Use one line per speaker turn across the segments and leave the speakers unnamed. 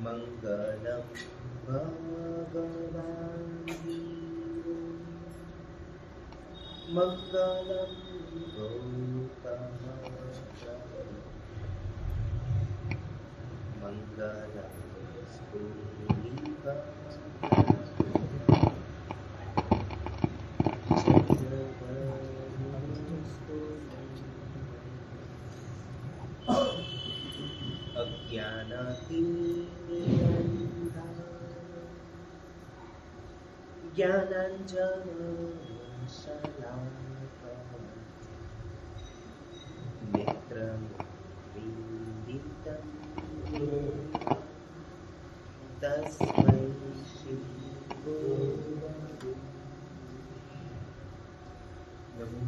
Mangalam Bhagavan Mangalam Gautama Mangalam Spurika Jnananjana Salakam Netram Vinditam Tasmai Shri Guru Namo.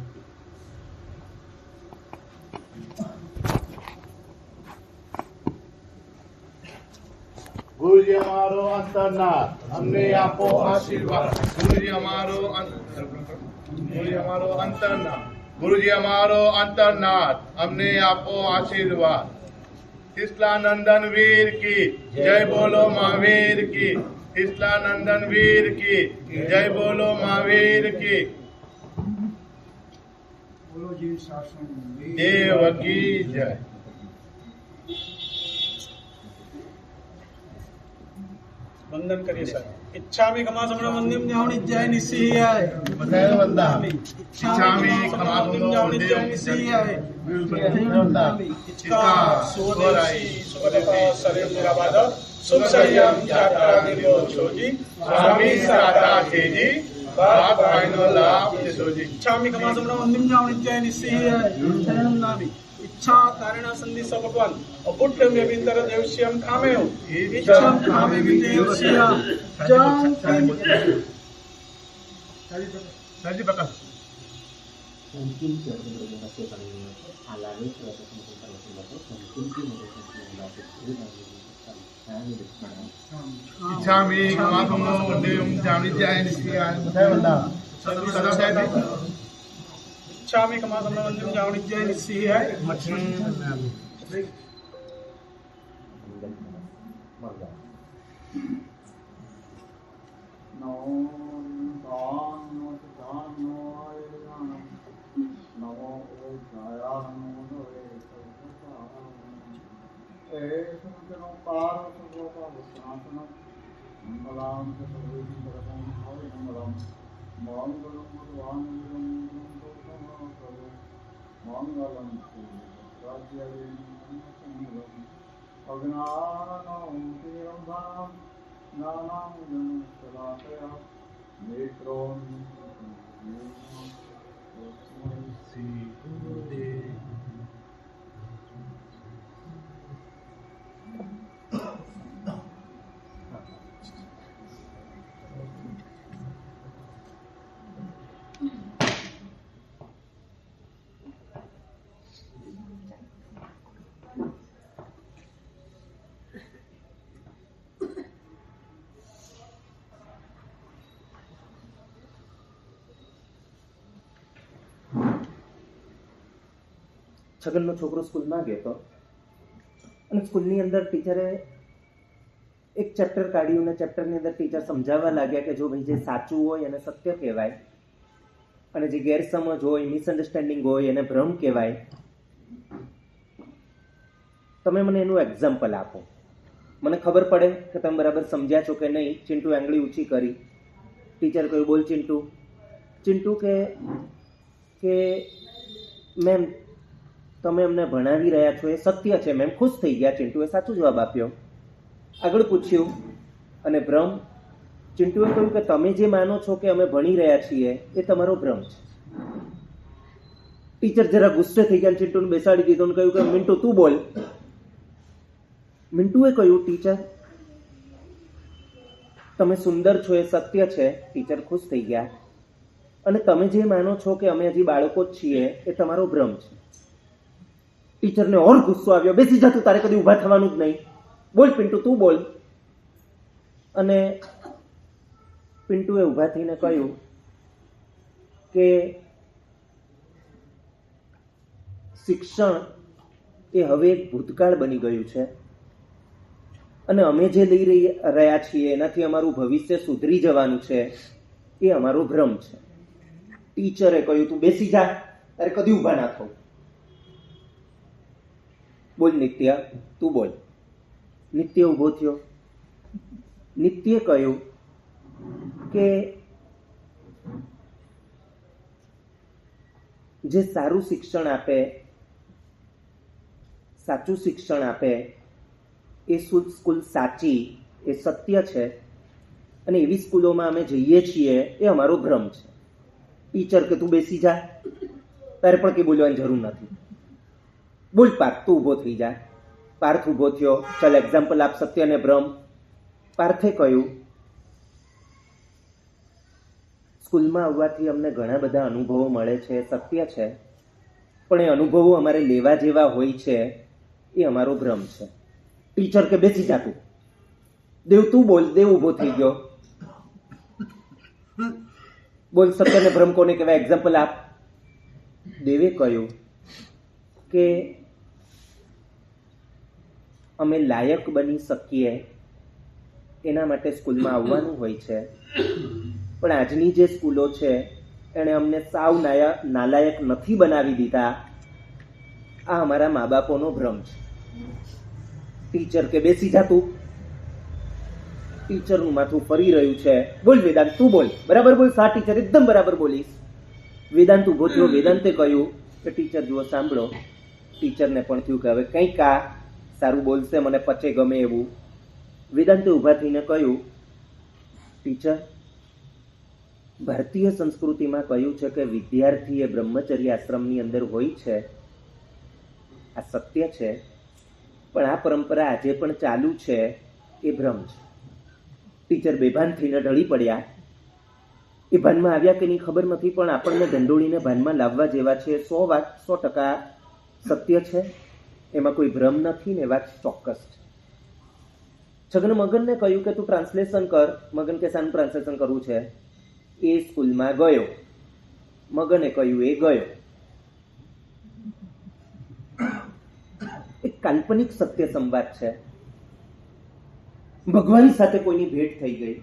गुरुजी हमारो अंतरनाथ हमने आपको आशीर्वाद गुरुजी हमारो अंतरनाथ गुरुजी हमारो अंतरनाथ हमने आपको आशीर्वाद। तिसला नंदन वीर की जय बोलो महावीर की। तिसला नंदन वीर की जय बोलो महावीर की।
बोलो जी शासन
देव की जय।
वंदन करिए सर। इच्छा में खमा समण वंदन जावणी जय निसीय
बताए बंदा
इच्छा में खमा वंदन जावणी जय निसीय इच्छा सोराई सुबह शरीर मेरा बाद सुख संयम यात्रा दिलो छोजी स्वामी साता तेजी बाप आइनो लाभ सोजी। इच्छा में खमा समण वंदन जावणी जय निसीय शरणम नामी इच्छा कारण संधि सब भगवान अपुट में भीतर देवश्यम खामे हो इच्छा खामे भी देवश्या जान
साजी बका
Mungkin juga berkomunikasi dengan alami suatu kemudian mungkin
इच्छा में खमा समण वंदन जावणी जय निसीय बताए बंदा सदा साहब
इच्छा में खमा समण वंदन जावणी जय निसीय है
છગનનો છોકરો સ્કૂલમાં ગયો હતો અને સ્કૂલની અંદર ટીચરે એક ચેપ્ટર કાઢ્યું અને ચેપ્ટરની અંદર ટીચર સમજાવવા લાગ્યા કે જો ભાઈ જે સાચું હોય એને સત્ય કહેવાય અને જે ગેરસમજ હોય મિસઅન્ડરસ્ટેન્ડિંગ હોય એને ભ્રમ કહેવાય તમે મને એનું એક્ઝામ્પલ આપો, મને ખબર પડે કે તમે બરાબર સમજ્યા છો કે નહીં. ચિંટુ આંગળી ઊંચી કરી. ટીચર કહ્યું, બોલ ચિંટુ. ચિંટુ કે મેમ તમે અમને ભણાવી રહ્યા છો એ સત્ય છે મેમ. ખુશ થઈ ગયા. ચિંટુએ સાચો જવાબ આપ્યો. આગળ પૂછ્યું અને ભ્રમ. ચિંટુએ કહ્યું કે તમે જે માનો છો કે અમે ભણી રહ્યા છીએ એ તમારો ભ્રમ છે. ટીચર જરા ગુસ્સે થઈ ગયા. ચિંટુને બેસાડી દીધો અને કહ્યું કે મિન્ટુ તું બોલ. મિન્ટુએ કહ્યું, ટીચર તમે સુંદર છો એ સત્ય છે. ટીચર ખુશ થઈ ગયા. અને તમે જે માનો છો કે અમે હજી બાળકો જ છીએ એ તમારો ભ્રમ છે. ટીચરને ઓર ગુસ્સો આવ્યો. બેસી જા તું, તારે કદી ઊભા થવાનું જ નહીં. બોલ પિન્ટુ તું બોલ. અને પિન્ટુએ ઊભા થઈને કહ્યું કે શિક્ષણ એ હવે એક ભૂતકાળ બની ગયું છે અને અમે જે લઈ રહ્યા છીએ એનાથી અમારું ભવિષ્ય સુધરી જવાનું છે એ અમારો ભ્રમ છે. ટીચરે કહ્યું, તું બેસી જા, તારે કદી ઊભા ના થવું. બોલ નિત્ય તું બોલ. નિત્ય ઊભો થયો. નિત્યે કહ્યું કે જે સારું શિક્ષણ આપે, સાચું શિક્ષણ આપે એ સ્કૂલ સાચી, એ સત્ય છે અને એવી સ્કૂલોમાં અમે જઈએ છીએ એ અમારો ભ્રમ છે. ટીચર કે તું બેસી જા, તારે પણ કંઈ બોલવાની જરૂર નથી. બોલ પાર્થ તું ઊભો થઈ જા. પાર્થ ઊભો થયો. ચાલ એક્ઝામ્પલ આપ સત્ય અને ભ્રમ. પાર્થે કહ્યું, સ્કૂલમાં આવવાથી અમને ઘણા બધા અનુભવો મળે છે, સત્ય છે, પણ એ અનુભવો અમારે લેવા જેવા હોય છે એ અમારો ભ્રમ છે. ટીચર કે બેસી જા તું. દેવ તું બોલ. દેવ ઊભો થઈ ગયો. બોલ સત્ય અને ભ્રમ કોને કહેવાય, એક્ઝામ્પલ આપ. દેવે કહ્યું કે અમે લાયક બની શકીએ એના માટે સ્કૂલમાં આવવાનું હોય છે, પણ આજની જે સ્કૂલો છે એણે અમને સાવ નાલાયક નથી બનાવી દીધા. આ અમારા મા બાપોનો ભ્રમ છે. ટીચર કે બેસી જા તું. ટીચરનું માથું ફરી રહ્યું છે. બોલ વેદાંત તું બોલ. બરાબર બોલ. સા ટીચર એકદમ બરાબર બોલીશ. વેદાંત ઊભો થયો. વેદાંતે કહ્યું કે ટીચર જુઓ સાંભળો. ટીચરને પણ થયું કે હવે કંઈક આ સારું બોલશે, મને પચે ગમે એવું. વેદાંતે ઊભા થઈને કહ્યું, ટીચર ભારતીય સંસ્કૃતિમાં કહ્યું છે કે વિદ્યાર્થી એ બ્રહ્મચર્ય આશ્રમની અંદર હોય છે. આ સત્ય છે, પણ આ પરંપરા આજે પણ ચાલુ છે એ ભ્રમ છે. ટીચર બેભાન થઈને ઢળી પડ્યા. એ ભાનમાં આવ્યા કે નહીં ખબર નથી, પણ આપણને ઢંઢોળીને ભાનમાં લાવવા જેવા છે. 100% સત્ય છે, એમાં કોઈ ભ્રમ નથી ને વાત ચોક્કસ છે. છગને મગનને કહ્યું કે તું ટ્રાન્સલેશન કર. મગન કે શાનું ટ્રાન્સલેશન કરવું છે? એ સ્કૂલમાં ગયો. મગને કહ્યું એ ગયો. એક કાલ્પનિક સત્ય સંવાદ છે. ભગવાન સાથે કોઈની ભેટ થઈ ગઈ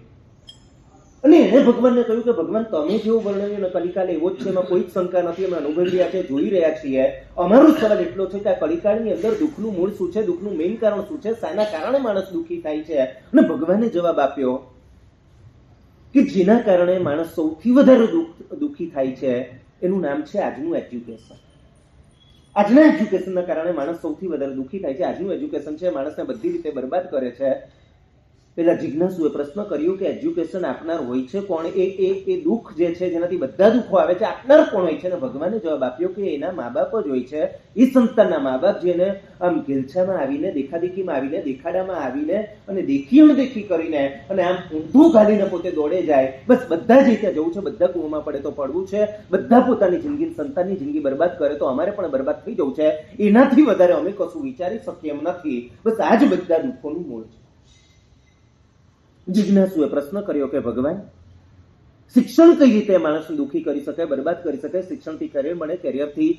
અને એને ભગવાનને કહ્યું કે ભગવાન તમે જેવું વર્ણવ્યું ને કલિકાલ એવો જ છે, એમાં કોઈ જ શંકા નથી, અમે અનુભવી રહ્યા છે, જોઈ રહ્યા છીએ. અમારો સવાલ એટલો છે કે આ કલિકાળની અંદર દુઃખનું મૂળ શું છે, દુઃખનું મેઇન કારણ શું છે, શાના કારણે માણસ દુઃખી થાય છે? અને ભગવાને જવાબ આપ્યો કે જેના કારણે માણસ સૌથી વધારે દુઃખી થાય છે એનું નામ છે આજનું એજ્યુકેશન. આજના એજ્યુકેશનના કારણે માણસ સૌથી વધારે દુઃખી થાય છે. આજનું એજ્યુકેશન છે માણસને બધી રીતે બરબાદ કરે છે. પેલા જિજ્ઞાસુએ પ્રશ્ન કર્યો કે એજ્યુકેશન આપનાર હોય છે કોણ? એ દુઃખ જે છે જેનાથી બધા દુઃખો આવે છે, આપનાર કોણ હોય છે? અને ભગવાને જવાબ આપ્યો કે એના મા બાપ જ હોય છે. એ સંતાનના મા બાપ જેને આમ ઘેલછામાં આવીને, દેખાદેખીમાં આવીને, દેખાડામાં આવીને અને દેખી અણદેખી કરીને અને આમ ઊંધું ગાડીને પોતે દોડે જાય. બસ બધા જ ત્યાં જવું છે, બધા કૂવામાં પડે તો પડવું છે, બધા પોતાની જિંદગી, સંતાનની જિંદગી બરબાદ કરે તો અમારે પણ બરબાદ થઈ જવું છે. એનાથી વધારે અમે કશું વિચારી શકીએ એમ નથી. બસ આ જ બધા દુઃખોનું મૂળ છે. જિજ્ઞાસુએ પ્રશ્ન કર્યો કે ભગવાન શિક્ષણ કઈ રીતે માણસને દુઃખી કરી શકે, બરબાદ કરી શકે? શિક્ષણથી કરિયર બને, કરિયરથી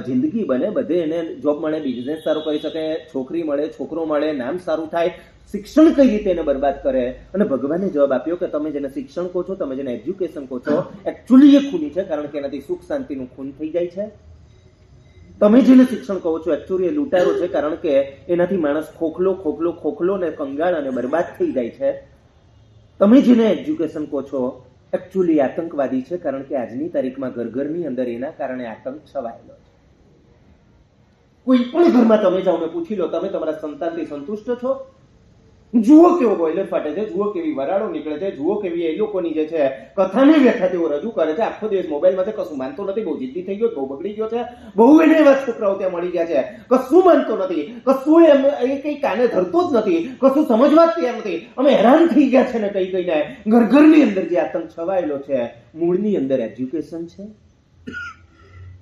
જિંદગી બને, બધે એને જોબ મળે, બિઝનેસ સારો કરી શકે, છોકરી મળે, છોકરો મળે, નામ સારું થાય. શિક્ષણ કઈ રીતે એને બરબાદ કરે? અને ભગવાને જવાબ આપ્યો કે તમે જેને શિક્ષણ કહો છો, તમે જેને એજ્યુકેશન કહો છો, એકચ્યુઅલી એ ખૂની છે, કારણ કે એનાથી સુખ શાંતિનું ખૂન થઈ જાય છે. તમે જેને શિક્ષણ કહો છો એકચ્યુઅલી એ લૂંટારો છે, કારણ કે એનાથી માણસ ખોખલો ને કંગાળ અને બરબાદ થઈ જાય છે. તમે જેને એજ્યુકેશન કહો છો એકચ્યુઅલી આતંકવાદી છે, કારણ કે આજની તારીખમાં ઘરની અંદર એના કારણે આતંક છવાયેલો છે. કોઈ પણ ઘરમાં તમે જાઓ ને પૂછી લો, તમે તમારા સંતાનથી સંતુષ્ટ છો? જુઓ કેવો બોઇલર ફાટે છે, જુઓ કેવી વરાળો નીકળે છે, જુઓ કેવી એ લોકોની જે છે કથાને વ્યથા તેઓ રજૂ કરે છે. આખો દિવસ મોબાઈલમાં છે, કશું માનતો નથી, બહુ જિદ્દી થઈ ગયો, બહુ બગડી ગયો છે, બહુ એને એવા છોકરાઓ ત્યાં મળી ગયા છે, કશું માનતો નથી, કશું એમ એ કઈ કાને ધરતો જ નથી, કશું સમજવા જ તૈયાર નથી. અમે હેરાન થઈ ગયા છે ને કઈ કઈને ઘરની અંદર જે આતંક છવાયેલો છે, મૂળની અંદર એજ્યુકેશન છે.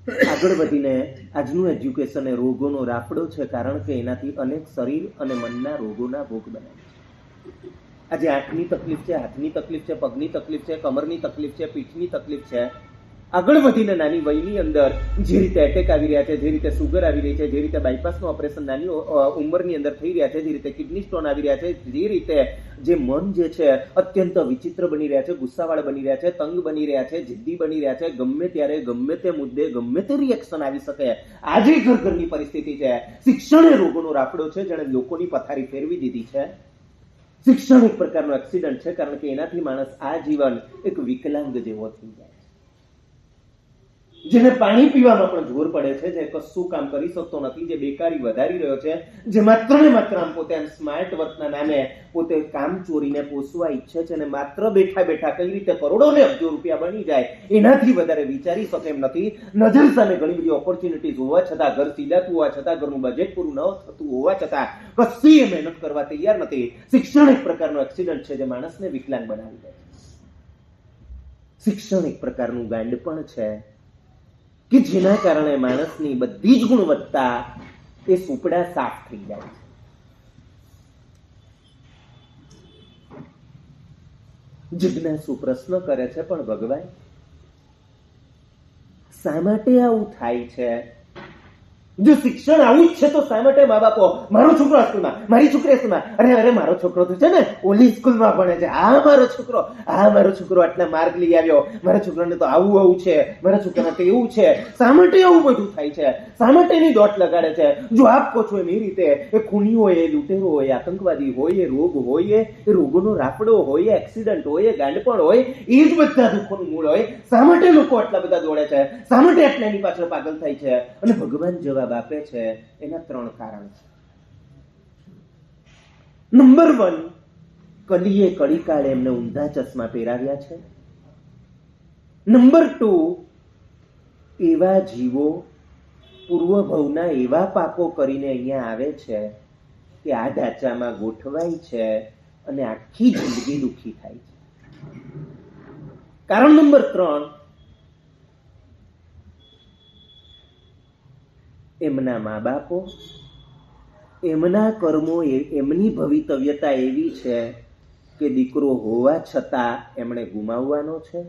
આગળ વધીને આજનું એજ્યુકેશન એ રોગોનો રાફડો છે, કારણ કે એનાથી અનેક શરીર અને મનના રોગોના ભોગ બને છે. આજે આંખની તકલીફ છે, હાથની તકલીફ છે, પગની તકલીફ છે, કમરની તકલીફ છે, પીઠની તકલીફ છે. આગળ વધીને નાની વયની અંદર જે રીતે એટેક આવી રહ્યા છે, જે રીતે સુગર આવી રહી છે, જે રીતે બાયપાસનું ઓપરેશન નાની ઉંમરની અંદર થઈ રહ્યા છે, જે રીતે કિડની સ્ટોન આવી રહ્યા છે, જે રીતે જે મન જે છે અત્યંત વિચિત્ર બની રહ્યા છે, ગુસ્સાવાળા બની રહ્યા છે, તંગ બની રહ્યા છે, જિદ્દી બની રહ્યા છે, ગમે ત્યારે ગમે તે મુદ્દે ગમે તે રિએક્શન આવી શકે. આજે ઘરની પરિસ્થિતિ છે. શિક્ષણ એ રોગોનો રાફડો છે, જેણે લોકોની પથારી ફેરવી દીધી છે. શિક્ષણ એક પ્રકારનો એક્સિડન્ટ છે, કારણ કે એનાથી માણસ આ જીવન એક વિકલાંગ જેવો થઈ જાય. જેને પાણી પીવામાં પણ જોર પડે છે, જે કશું કામ કરી શકતો નથી, જે બેકારી વધારી રહ્યો છે, જે માત્ર ને માત્ર આમ પોતે સ્માર્ટ વર્કના નામે પોતે કામ ચોરીને પોસવા ઈચ્છે છે, અને માત્ર બેઠા બેઠા કઈ રીતે કરોડો ને અબજો રૂપિયા બની જાય એનાથી વધારે વિચારી શકે એમ નથી. નજર સામે ઘણી બધી ઓપોર્ચ્યુનિટીઝ હોવા છતાં, ઘર સીધાતું હોવા છતાં, ઘરનું બજેટ પૂરું ન થતું હોવા છતાં કશી મહેનત કરવા તૈયાર નથી. શિક્ષણ એક પ્રકારનો એક્સિડન્ટ છે, જે માણસને વિકલાંગ બનાવી દે છે. શિક્ષણ એક પ્રકારનું ગાંડ પણ છે, કે જેના કારણે માણસની બધી જ ગુણવત્તા એ સુપડા સાફ થઈ જાય છે. જિજ્ઞાસુ પ્રશ્ન કરે છે, પણ ભગવાન શા માટે આવું થાય છે? જો શિક્ષણ આવું જ છે તો શા માટે મા બાપો મારો છોકરો સ્કૂલમાં, મારી છોકરી સ્કૂલમાં, અરે મારો છોકરો તો છે ને ઓલી સ્કૂલમાં ભણે છે, મારો છોકરો આટલા માર્ક લઈ આવ્યો, મારા છોકરાને તો આવું છે, મારા છોકરાને તો એવું છે. શા માટે આવું બધું થાય છે? શા માટે એની દોટ લગાડે છે? જો આપ કહો છો એમ એ રીતે એ ખૂની હોય, એ લૂંટેરો હોય, આતંકવાદી હોય, એ રોગ હોય, એ રોગોનો રાફડો હોય, એક્સિડન્ટ હોય, ગાંડપણ હોય, એ જ બધા દુઃખોનું મૂળ હોય. શા માટે લોકો આટલા બધા દોડે છે? શા માટે આટલા એની પાછળ પાગલ થાય છે? અને ભગવાન જવાબ આપે છે, એના 3 કારણ છે. નંબર 1, કલીએ કડીકાળે એમને ઊંધા ચશ્મા પહેરાવ્યા છે. નંબર 2, એવા જીવો પૂર્વભવના એવા પાપો કરીને અહીંયા આવે છે કે આ ઢાંચામાં ગોઠવાય છે અને આખી જિંદગી દુઃખી થાય છે. કારણ નંબર 3, એમના મા બાપો, એમના કર્મો, એમની ભવિતવ્યતા એવી છે કે દીકરો હોવા છતાં એમણે ગુમાવવાનો છે,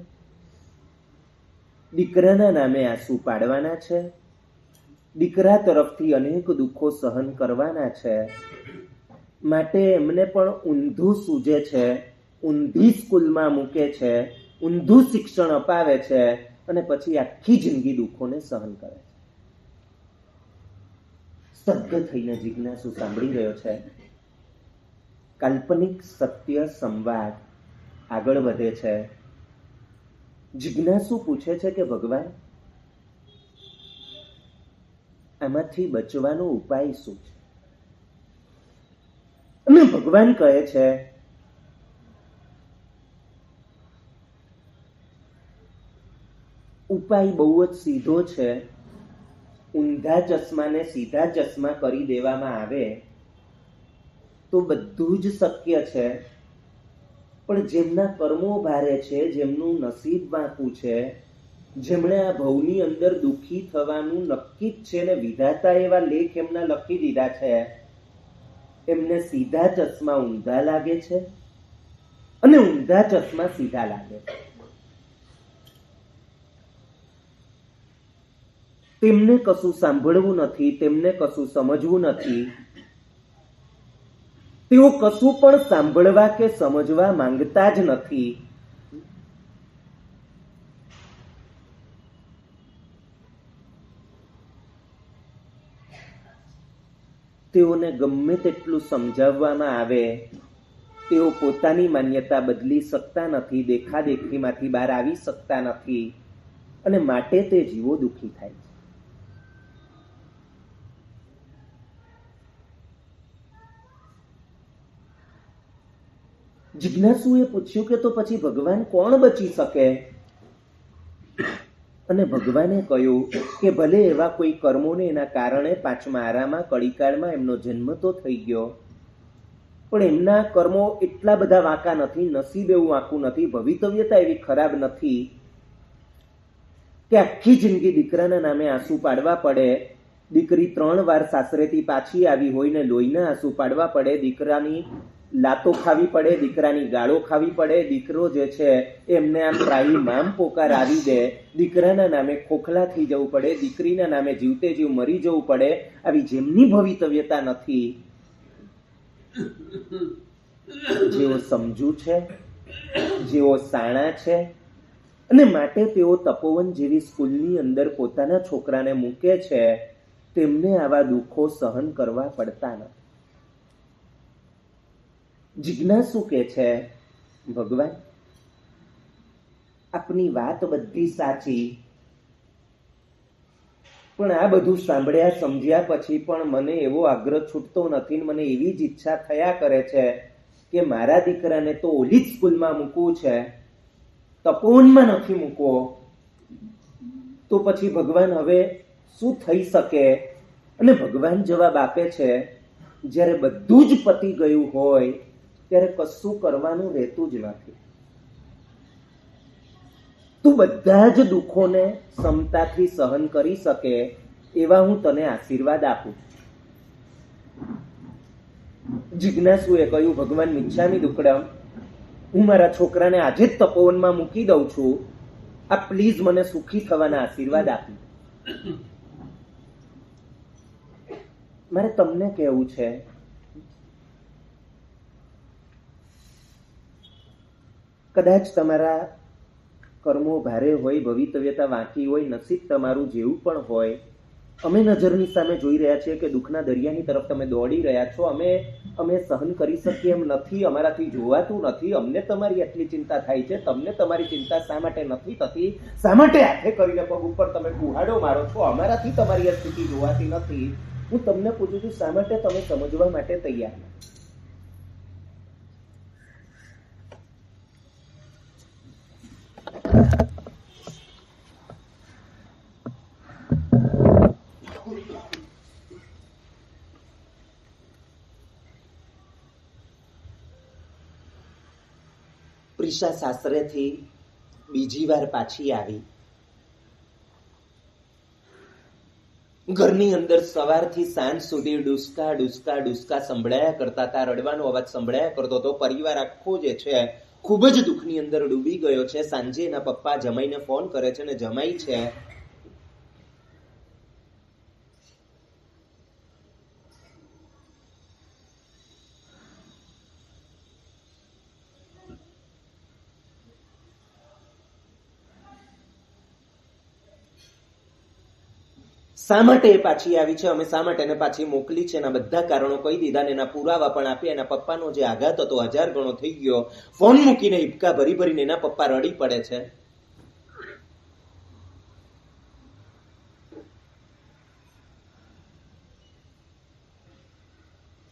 દીકરાના નામે આંસુ પાડવાના છે, દીકરા તરફથી અનેક દુઃખો સહન કરવાના છે. માટે એમને પણ ઊંધું સૂજે છે, ઊંધી સ્કૂલમાં મૂકે છે, ઊંધું શિક્ષણ અપાવે છે, અને પછી આખી જિંદગી દુઃખોને સહન કરે છે. સ્તબ્ધ થઈને જિજ્ઞાસુ સાંભળી રહ્યો છે. કાલ્પનિક સત્ય સંવાદ આગળ વધે છે. જિજ્ઞાસુ પૂછે છે કે ભગવાન, આમાંથી બચવાનો ઉપાય શું છે? અને ભગવાન કહે છે, ઉપાય બહુ જ સીધો છે. ઊંધા ચશ્માને સીધા ચશ્મા કરી દેવામાં આવે તો બધું જ શક્ય છે. પણ જેમના કર્મો ભારે છે, જેમનું નસીબ વાંકું છે, જેમણે આ ભવની અંદર દુઃખી થવાનું નક્કી જ છે ને વિધાતા એવા લેખ એમના લખી દીધા છે, એમને સીધા ચશ્મા ઊંધા લાગે છે અને ઊંધા ચશ્મા સીધા લાગે છે. તેમને કશું સાંભળવું નથી, તેમને કશું સમજવું નથી. તેઓ કશું પણ સાંભળવા કે સમજવા માંગતા જ નથી. તેઓને ગમે તેટલું સમજાવવામાં આવે, તેઓ પોતાની માન્યતા બદલી શકતા નથી, દેખાદેખીમાંથી બહાર આવી શકતા નથી, અને માટે તે જીવો દુઃખી થાય છે. જિજ્ઞાસુએ પૂછ્યું કે તો પછી ભગવાન કોણ બચી શકે? અને ભગવાને કહ્યું કે ભલે એવા કોઈ કર્મોને એના કારણે પાંચમા આરામાં કળીકાળમાં એમનો જન્મ તો થઈ ગયો, પણ એમના કર્મો એટલા બધા વાંકા નથી, નસીબ એવું વાંકું નથી, ભવિતવ્યતા એવી ખરાબ નથી કે આખી જિંદગી દીકરાના નામે આંસુ પાડવા પડે. દીકરી 3 વાર સાસરેથી પાછી આવી હોય ને લોહીના આંસુ પાડવા પડે, દીકરાની લાતો ખાવી પડે, દીકરાની ગાળો ખાવી પડે, દીકરો જે છે એમને આમ ત્રાહી મામ પોકાર આવી દે, દીકરાના નામે ખોખલા થઈ જવું પડે, દીકરીના નામે જીવતે જીવ મરી જવું પડે, આવી જેમની ભવિતવ્યતા નથી, જેઓ સમજુ છે, જેઓ સાણા છે, અને માટે તેઓ તપોવન જેવી સ્કૂલની અંદર પોતાના છોકરાને મૂકે છે, તેમને આવા દુઃખો સહન કરવા પડતા નથી. જિજ્ઞાસુ કે છે, ભગવાન આપની વાત બધી સાચી, પણ આ બધું સાંભળ્યા સમજ્યા પછી પણ મને એવો આગ્રહ છૂટતો નથી, મને એવી જ ઈચ્છા થયા કરે છે કે મારા દીકરાને તો ઓલી જ સ્કૂલમાં મૂકવું છે, તપોવનમાં નથી મૂકવો. તો પછી ભગવાન હવે શું થઈ શકે? અને ભગવાન જવાબ આપે છે, જ્યારે બધું જ પતી ગયું હોય ત્યારે કશું કરવાનું રહેતું જ નથી. તું બધા જ દુઃખોને ક્ષમતાથી સહન કરી શકે એવા હું તને આશીર્વાદ આપું. જિજ્ઞાસુએ કહ્યું, ભગવાન મિચ્છામિ દુક્કડમ, હું મારા છોકરાને આજે જ તપોવનમાં મૂકી દઉં છું, આ પ્લીઝ મને સુખી થવાના આશીર્વાદ આપી. મારે તમને કહેવું છે, કદાચ તમારા કર્મો ભારે હોય, ભવિતવ્યતા વાંકી હોય, નસીબ તમારું જેવું પણ હોય, અમે નજરની સામે જોઈ રહ્યા છીએ કે દુઃખના દરિયાની તરફ તમે દોડી રહ્યા છો, અમે સહન કરી શકીએ એમ નથી, અમારાથી જોવાતું નથી, અમને તમારી આટલી ચિંતા થાય છે, તમને તમારી ચિંતા શા માટે નથી થતી? શા માટે હાથે કરીને પગ ઉપર તમે કુહાડો મારો છો? અમારાથી તમારી આ સ્થિતિ જોવાતી નથી. હું તમને પૂછું છું, શા માટે તમે સમજવા માટે તૈયાર નથી? પ્રિશા સાસરેથી બીજી વાર પાછી આવી. ઘરની અંદર સવારથી સાંજ સુધી ડુસકા ડુસકા ડુસકા સંભળાયા કરતા હતા, રડવાનો અવાજ સંભળાયા કરતો હતો. પરિવાર આખો જે છે ખૂબ જ દુઃખની અંદર ડૂબી ગયો છે. સાંજે એના પપ્પા જમાઈને ફોન કરે છે, ને જમાઈ છે શા માટે એ પાછી આવી છે, અમે શા માટે એને પાછી મોકલી છે, એના બધા કારણો કહી દીધા ને એના પુરાવા પણ આપ્યા. એના પપ્પાનો જે આઘાત હતો 1000 ગણો થઈ ગયો. ફોન મૂકીને હિપકા ભરી ભરીને એના પપ્પા રડી પડે છે.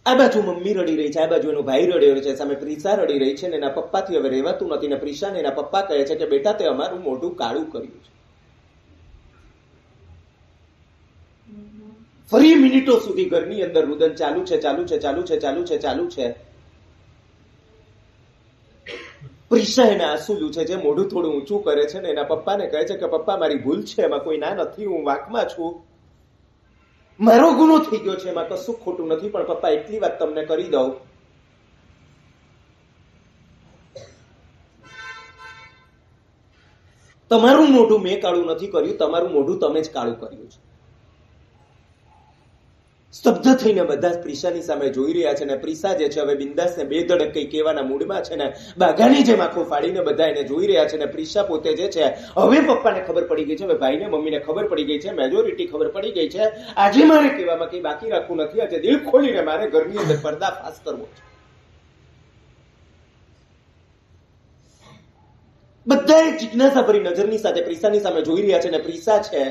આ બાજુ મમ્મી રડી રહી છે, આ બાજુ એનો ભાઈ રડી રહ્યો છે, સામે પ્રિશા રડી રહી છે, ને એના પપ્પાથી હવે રહેવાતું નથી. ને પ્રિશાને એના પપ્પા કહે છે કે બેટા, તે અમારું મોઢું કાળું કર્યું છે. ફરી મિનિટો સુધી ઘરની અંદર રુદન ચાલુ છે, ચાલુ છે, ચાલુ છે, ચાલુ છે, ચાલુ છે. પ્રિશા એને આંસુ લૂછે છે, મોઢું થોડું ઊંચું કરે છે, ને એના પપ્પાને કહે છે કે પપ્પા, મારી ભૂલ છે, એમાં કોઈ ના નથી, હું વાંકમાં છું, મારો ગુનો થઈ ગયો છે, એમાં કશું ખોટું નથી, પણ પપ્પા એટલી વાત તમને કરી દઉં, તમારું મોઢું મેં કાળું નથી કર્યું, તમારું મોઢું તમે જ કાળું કર્યું છે.
સ્તબ્ધ થઈને બધા પ્રિશાની સામે જોઈ રહ્યા છે, અને પ્રિશા જે છે હવે બિંદાસને બે ધડક કઈ કહેવાના મૂડમાં છે ને બાઘાની જેમ આંખો ફાડીને બધા એને જોઈ રહ્યા છે. ને પ્રિશા પોતે જે છે હવે પપ્પાને ખબર પડી ગઈ છે, હવે ભાઈને મમ્મીને ખબર પડી ગઈ છે, મેજોરિટી ખબર પડી ગઈ છે. આજે મારે કહેવામાં કઈ બાકી રાખવું નથી. આજે દિલ ખોલીને મારે ઘરની અંદર પર્દાફાશ કરવો છે. બધા જિજ્ઞાસા ભરી નજરની સાથે પ્રિશાની સામે જોઈ રહ્યા છે, અને પ્રિશા છે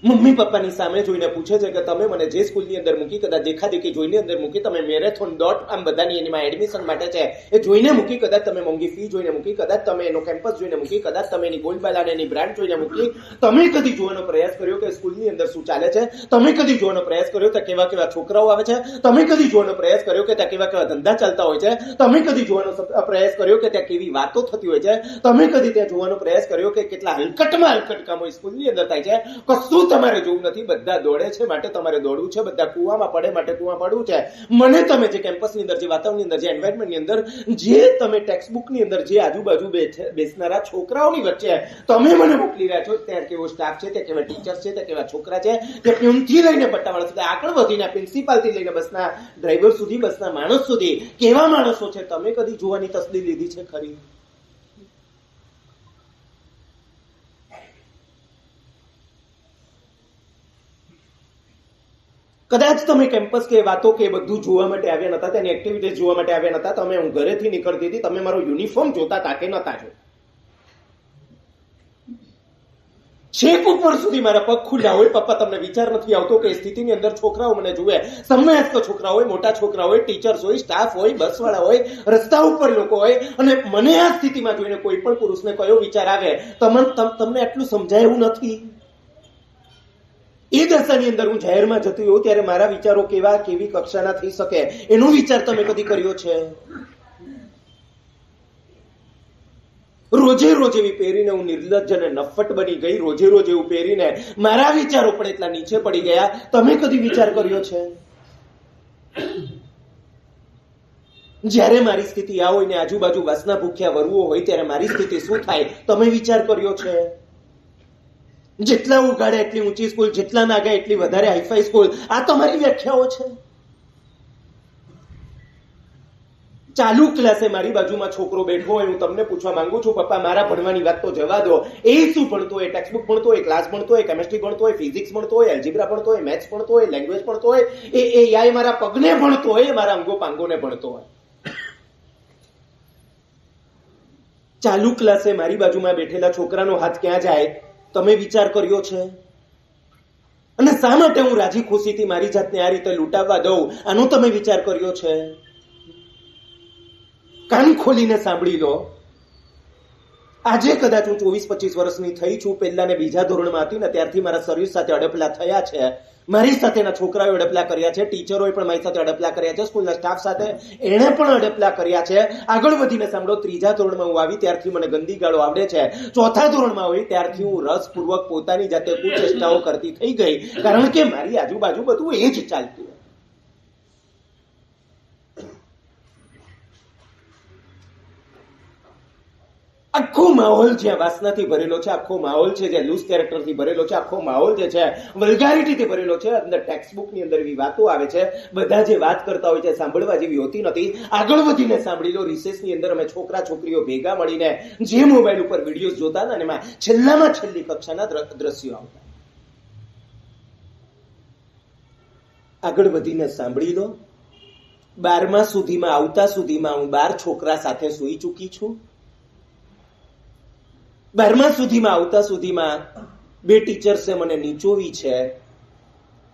મમ્મી પપ્પાની સામે જોઈને પૂછે છે કે તમે મને જે સ્કૂલની અંદર મૂકી, કદાચ દેખાદેખી જોઈને અંદર મૂકી, તમે મેરેથોન ડોટ આમ બધાની એમાં એડમિશન માટે છે એ જોઈને મૂકી, કદાચ તમે મોંઘી ફી જોઈને મૂકી, કદાચ તમે એનો કેમ્પસ જોઈને મૂકી, કદાચ તમે એની બોલબાલા એની બ્રાન્ડ જોઈને મૂકી, તમે કદી જોવાનો પ્રયાસ કર્યો કે સ્કૂલની અંદર શું ચાલે છે? તમે કદી જોવાનો પ્રયાસ કર્યો કે કેવા કેવા છોકરાઓ આવે છે? તમે કદી જોવાનો પ્રયાસ કર્યો કે ત્યાં કેવા કેવા ધંધા ચાલતા હોય છે? તમે કદી જોવાનો પ્રયાસ કર્યો કે ત્યાં કેવી વાતો થતી હોય છે? તમે કદી ત્યાં જોવાનો પ્રયાસ કર્યો કે કેટલા હલકટમાં હલકટ કામો સ્કૂલની અંદર થાય છે? કશું તમારે જોવું નથી. બધા દોડે છે માટે તમારે દોડવું છે, બધા કૂવામાં પડે માટે કૂવામાં પડવું છે. મને તમે જે કેમ્પસની અંદર, જે વાતાવરણની અંદર, જે એન્વાયરમેન્ટની અંદર, જે તમે ટેક્સ્ટબુકની અંદર જે આજુબાજુ બેસનારા છોકરાઓની વચ્ચે તમે મને મોકલી રહ્યા છો, ત્યાં કેવો સ્ટાફ છે, ત્યાં કેવા ટીચર્સ છે, ત્યાં કેવા છોકરા છે, ત્યાં પ્યુનથી લઈને પટ્ટાવાળા સુધી આગળ વધીને પ્રિન્સિપાલથી લઈને બસના ડ્રાઈવર સુધી, બસના માણસ સુધી કેવા માણસો છે, તમે કદી જોવાની તસદી લીધી છે ખરી? કદાચ તમે કેમ્પસ કે વાતો કે બધું જોવા માટે આવ્યા નતા, તેની એક્ટિવિટીઝ જોવા માટે આવ્યા નતા, તમે હું ઘરેથી નીકળતી હતી, તમે મારો યુનિફોર્મ જોતા હતા કે નતા જો? છેક ઉપર સુધી મારા પગ ખુલ્લા હોય. પપ્પા, તમને વિચાર નથી આવતો કે સ્થિતિની અંદર છોકરાઓ મને જુએ, સમવયસ્ક છોકરા હોય, મોટા છોકરા હોય, ટીચર્સ હોય, સ્ટાફ હોય, બસવાળા હોય, રસ્તા ઉપર લોકો હોય, અને મને આ સ્થિતિમાં જોઈને કોઈ પણ પુરુષને કયો વિચાર આવે? તમને આટલું સમજાય એવું નથી. એ દશાની અંદર હું જાહેરમાં જતી હોઉં ત્યારે મારા વિચારો કેવી કક્ષાના થઈ શકે એનો વિચાર તમે કદી કર્યો છે? રોજે રોજ એવી પહેરીને હું નિર્લજ્જ અને નફ્ફટ બની ગઈ. રોજે રોજ એવું પહેરીને મારા વિચારો પણ એટલા નીચે પડી ગયા. તમે કદી વિચાર કર્યો છે? જ્યારે મારી સ્થિતિ આ હોય ને આજુબાજુ વાસના ભૂખ્યા વરવો હોય ત્યારે મારી સ્થિતિ શું થાય? તમે વિચાર કર્યો છે? જેટલા ઉગાડે એટલી ઊંચી સ્કૂલ, જેટલા નાગે એટલી વધારે હાઈફાઈ સ્કૂલ, આ તમારી વ્યાખ્યાઓ છે. ચાલુ ક્લાસે મારી બાજુમાં છોકરો બેઠો હોય, હું તમને પૂછવા માંગુ છું, પપ્પા મારા ભણવાની વાત તો જવા દો, એ શું ભણતો હોય? ટેક્સ્ટબુક ભણતો હોય, ક્લાસ ભણતો હોય, કેમિસ્ટ્રી ભણતો હોય, ફિઝિક્સ ભણતો હોય, એલ્જિબ્રા ભણતો હોય, મેથ્સ ભણતો હોય, લેંગ્વેજ ભણતો હોય, એ મારા પગને ભણતો હોય, મારા અંગો પાંગોને ભણતો હોય. ચાલુ ક્લાસે મારી બાજુમાં બેઠેલા છોકરાનો હાથ ક્યાં જાય? તમે વિચાર કર્યો છે? અને શા માટે હું રાજી ખુશીથી મારી જાતને આ રીતે લૂંટાવવા દઉં? આનો તમે વિચાર કર્યો છે? કાન ખોલીને સાંભળી લો. આજે કદાચ હું 24-25 વર્ષની થઈ છું. પહેલા ને બીજા ધોરણમાં હતી ને ત્યારથી મારા શરીર સાથે અડપલા થયા છે. મારી સાથેના છોકરાઓએ અડપલા કર્યા છે, ટીચરોએ પણ મારી સાથે અડપલા કર્યા છે, સ્કૂલના સ્ટાફ સાથે એણે પણ અડપલા કર્યા છે. આગળ વધીને સાંભળો, 3જા ધોરણમાં હું આવી ત્યારથી મને ગંદી ગાળો આવડે છે. 4થા ધોરણમાં હોય ત્યારથી હું રસપૂર્વક પોતાની જાતે કુચેષ્ટાઓ કરતી થઈ ગઈ, કારણ કે મારી આજુબાજુ બધું એ જ ચાલતું. આખો માહોલ જ્યાં વાસનાથી ભરેલો છે, આખો માહોલ છે જ્યાં લૂઝ કેરેક્ટરથી ભરેલો છે, આખો માહોલ જે છે વલ્ગારિટીથી ભરેલો છે. અંદર ટેક્સ્ટબુકની અંદર એવી વાતો આવે છે, બધા જે વાત કરતા હોય છે સાંભળવા જેવી હોતી નથી. આગળ વધીને સાંભળી લો, રિસેસની અંદર અમે છોકરા છોકરીઓ ભેગા મળીને જે મોબાઈલ ઉપર વિડીયોઝ જોતા હતા ને એમાં છેલ્લામાં છેલ્લી કક્ષાના દ્રશ્યો આવતા. આગળ વધીને સાંભળી લો, 12મા સુધીમાં આવતા સુધીમાં હું 12 છોકરા સાથે સૂઈ ચૂકી છું. 12મા સુધીમાં આવતા સુધીમાં 2 ટીચર્સે મને નીચોવી છે.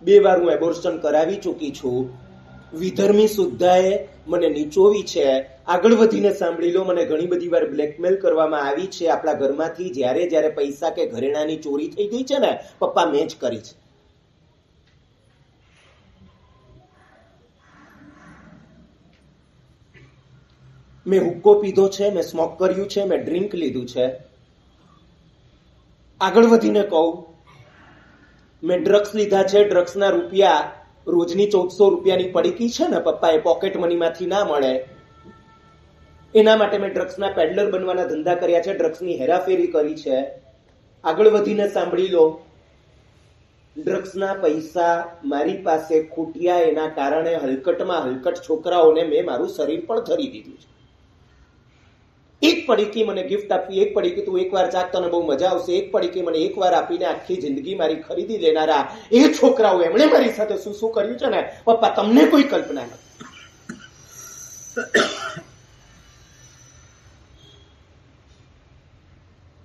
2 વાર હું એબોર્શન કરાવી ચૂકી છું. વિધર્મી સુદ્ધાએ મને નીચોવી છે. આગળ વધીને સાંભળી લો, મને ઘણી બધી વાર બ્લેકમેલ કરવામાં આવી છે આપણા ઘરમાંથી. જ્યારે પૈસા કે ઘરેણાની ચોરી થઈ ગઈ છે ને, પપ્પા મેં જ કરી છે. મેં હુક્કો પીધો છે, મેં સ્મોક કર્યું છે, મેં ડ્રિંક લીધું છે. આગળ વધીને કહું, મેં ડ્રગ્સ લીધા છે. ડ્રગ્સના રૂપિયા, રોજની 1400 રૂપિયાની પડીકી છે ને પપ્પા, એ પોકેટ મનીમાંથી ના મળે. એના માટે મેં ડ્રગ્સના પેડલર બનવાના ધંધા કર્યા છે, ડ્રગ્સની હેરાફેરી કરી છે. આગળ વધીને સાંભળી લો, ડ્રગ્સના પૈસા મારી પાસે ખૂટ્યા એના કારણે હલકટમાં હલકટ છોકરાઓને મેં મારું શરીર પણ ધરી દીધું છે. એક પડીકી મને ગિફ્ટ આપી, એક પડીકી તું એકવાર ચાક તને બહુ મજા આવશે, એક પડીકી મને એકવાર આપીને આખી જિંદગી મારી ખરીદી લેનારા એ છોકરાઓ એમણે મારી સાથે શું શું કર્યું છે ને પપ્પા, તમને કોઈ કલ્પના નથી.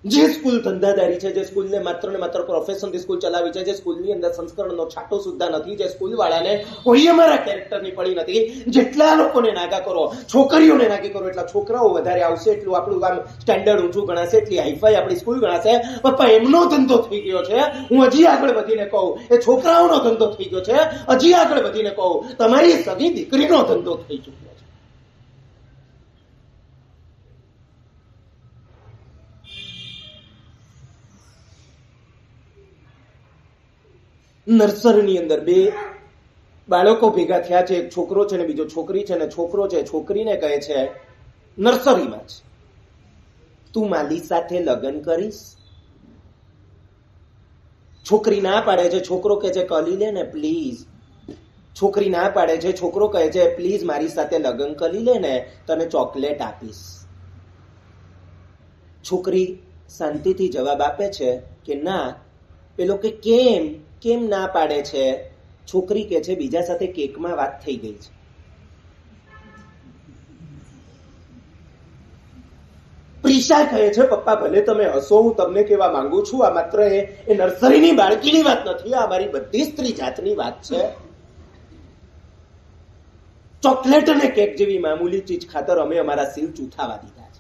જે સ્કૂલ ધંધાદારી છે, જે સ્કૂલને માત્ર ને માત્ર પ્રોફેશનથી સ્કૂલ ચલાવી છે, જે સ્કૂલની અંદર સંસ્કરણનો છાંટો સુદ્ધા નથી, જે સ્કૂલ વાળાને કોઈ અમારા કેરેક્ટરની પડી નથી, જેટલા લોકોને નાગા કરો, છોકરીઓને નાગી કરો, એટલા છોકરાઓ વધારે આવશે, એટલું આપણું આમ સ્ટેન્ડર્ડ ઊંચું ગણાશે, એટલી હાઈફાઈ આપણી સ્કૂલ ગણાશે. પપ્પા, એમનો ધંધો થઈ ગયો છે, હું હજી આગળ વધીને કહું, એ છોકરાઓનો ધંધો થઈ ગયો છે, હજી આગળ વધીને કહું, તમારી સગી દીકરીનો ધંધો થઈ ચૂક્યો છે. નર્સરીની અંદર બે બાળકો ભેગા થયા છે, એક છોકરો છે ને બીજો છોકરી છે, ને છોકરો છે છોકરીને કહે છે નર્સરીમાં જ, તું મારી સાથે લગ્ન કરીશ? છોકરી ના પાડે છે, છોકરો કહે છે કરી લે ને પ્લીઝ. છોકરી ના પાડે છે, છોકરો કહે છે પ્લીઝ મારી સાથે લગ્ન કરી લે ને, તને ચોકલેટ આપીશ. છોકરી શાંતિથી જવાબ આપે છે કે ના. પેલો કે કેમ ના પાડે છે? છોકરી કે છે બીજા સાથે કેકમાં વાત થઈ ગઈ છે. પ્રિશા કહે છે પપ્પા ભલે તમે હસો, હું તમને કહેવા માંગુ છું આ માત્ર એ નર્સરીની બાળકીની વાત નથી, આ મારી બધી સ્ત્રી જાતની વાત છે. ચોકલેટ અને કેક જેવી મામૂલી ચીજ ખાતર અમે અમારા સિર ચૂથાવા દીધા છે.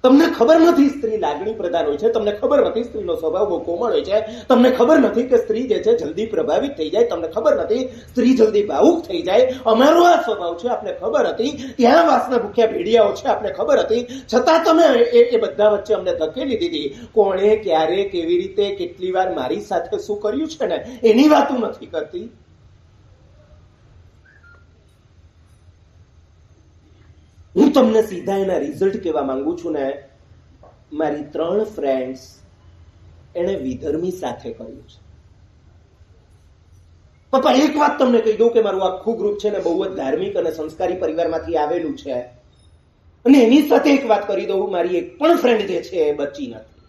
તમને ખબર નથી સ્ત્રી લાગણી પ્રધાન હોય છે, તમને ખબર નથી સ્ત્રીનો સ્વભાવ બહુ કોમળ હોય છે, તમને ખબર નથી કે સ્ત્રી જે છે જલ્દી પ્રભાવિત થઈ જાય, તમને ખબર નથી સ્ત્રી જલ્દી ભાવુક થઈ જાય. અમારો આ સ્વભાવ છે, આપને ખબર હતી. ત્યાં વાસના ભૂખ્યા ભેડિયાઓ છે, આપને ખબર હતી, છતાં તમે એ બધા વચ્ચે અમને ધકેલી દીધી. કોણે, ક્યારે, કેવી રીતે, કેટલી વાર મારી સાથે શું કર્યું છે ને એની વાતો નથી કરતી. હું તમને સીધા એના રિઝલ્ટ કહેવા માંગુ છું ને. મારી 3 ફ્રેન્ડ્સ એને વિધર્મી સાથે કર્યું છે. પપ્પા એક વાત તમને કહી દઉં કે મારું આખું ગ્રુપ છે ને બહુ જ ધાર્મિક અને સંસ્કારી પરિવારમાંથી આવેલું છે, અને એની સાથે એક વાત કરી દઉં, મારી એક પણ ફ્રેન્ડ જે છે એ બચી નથી.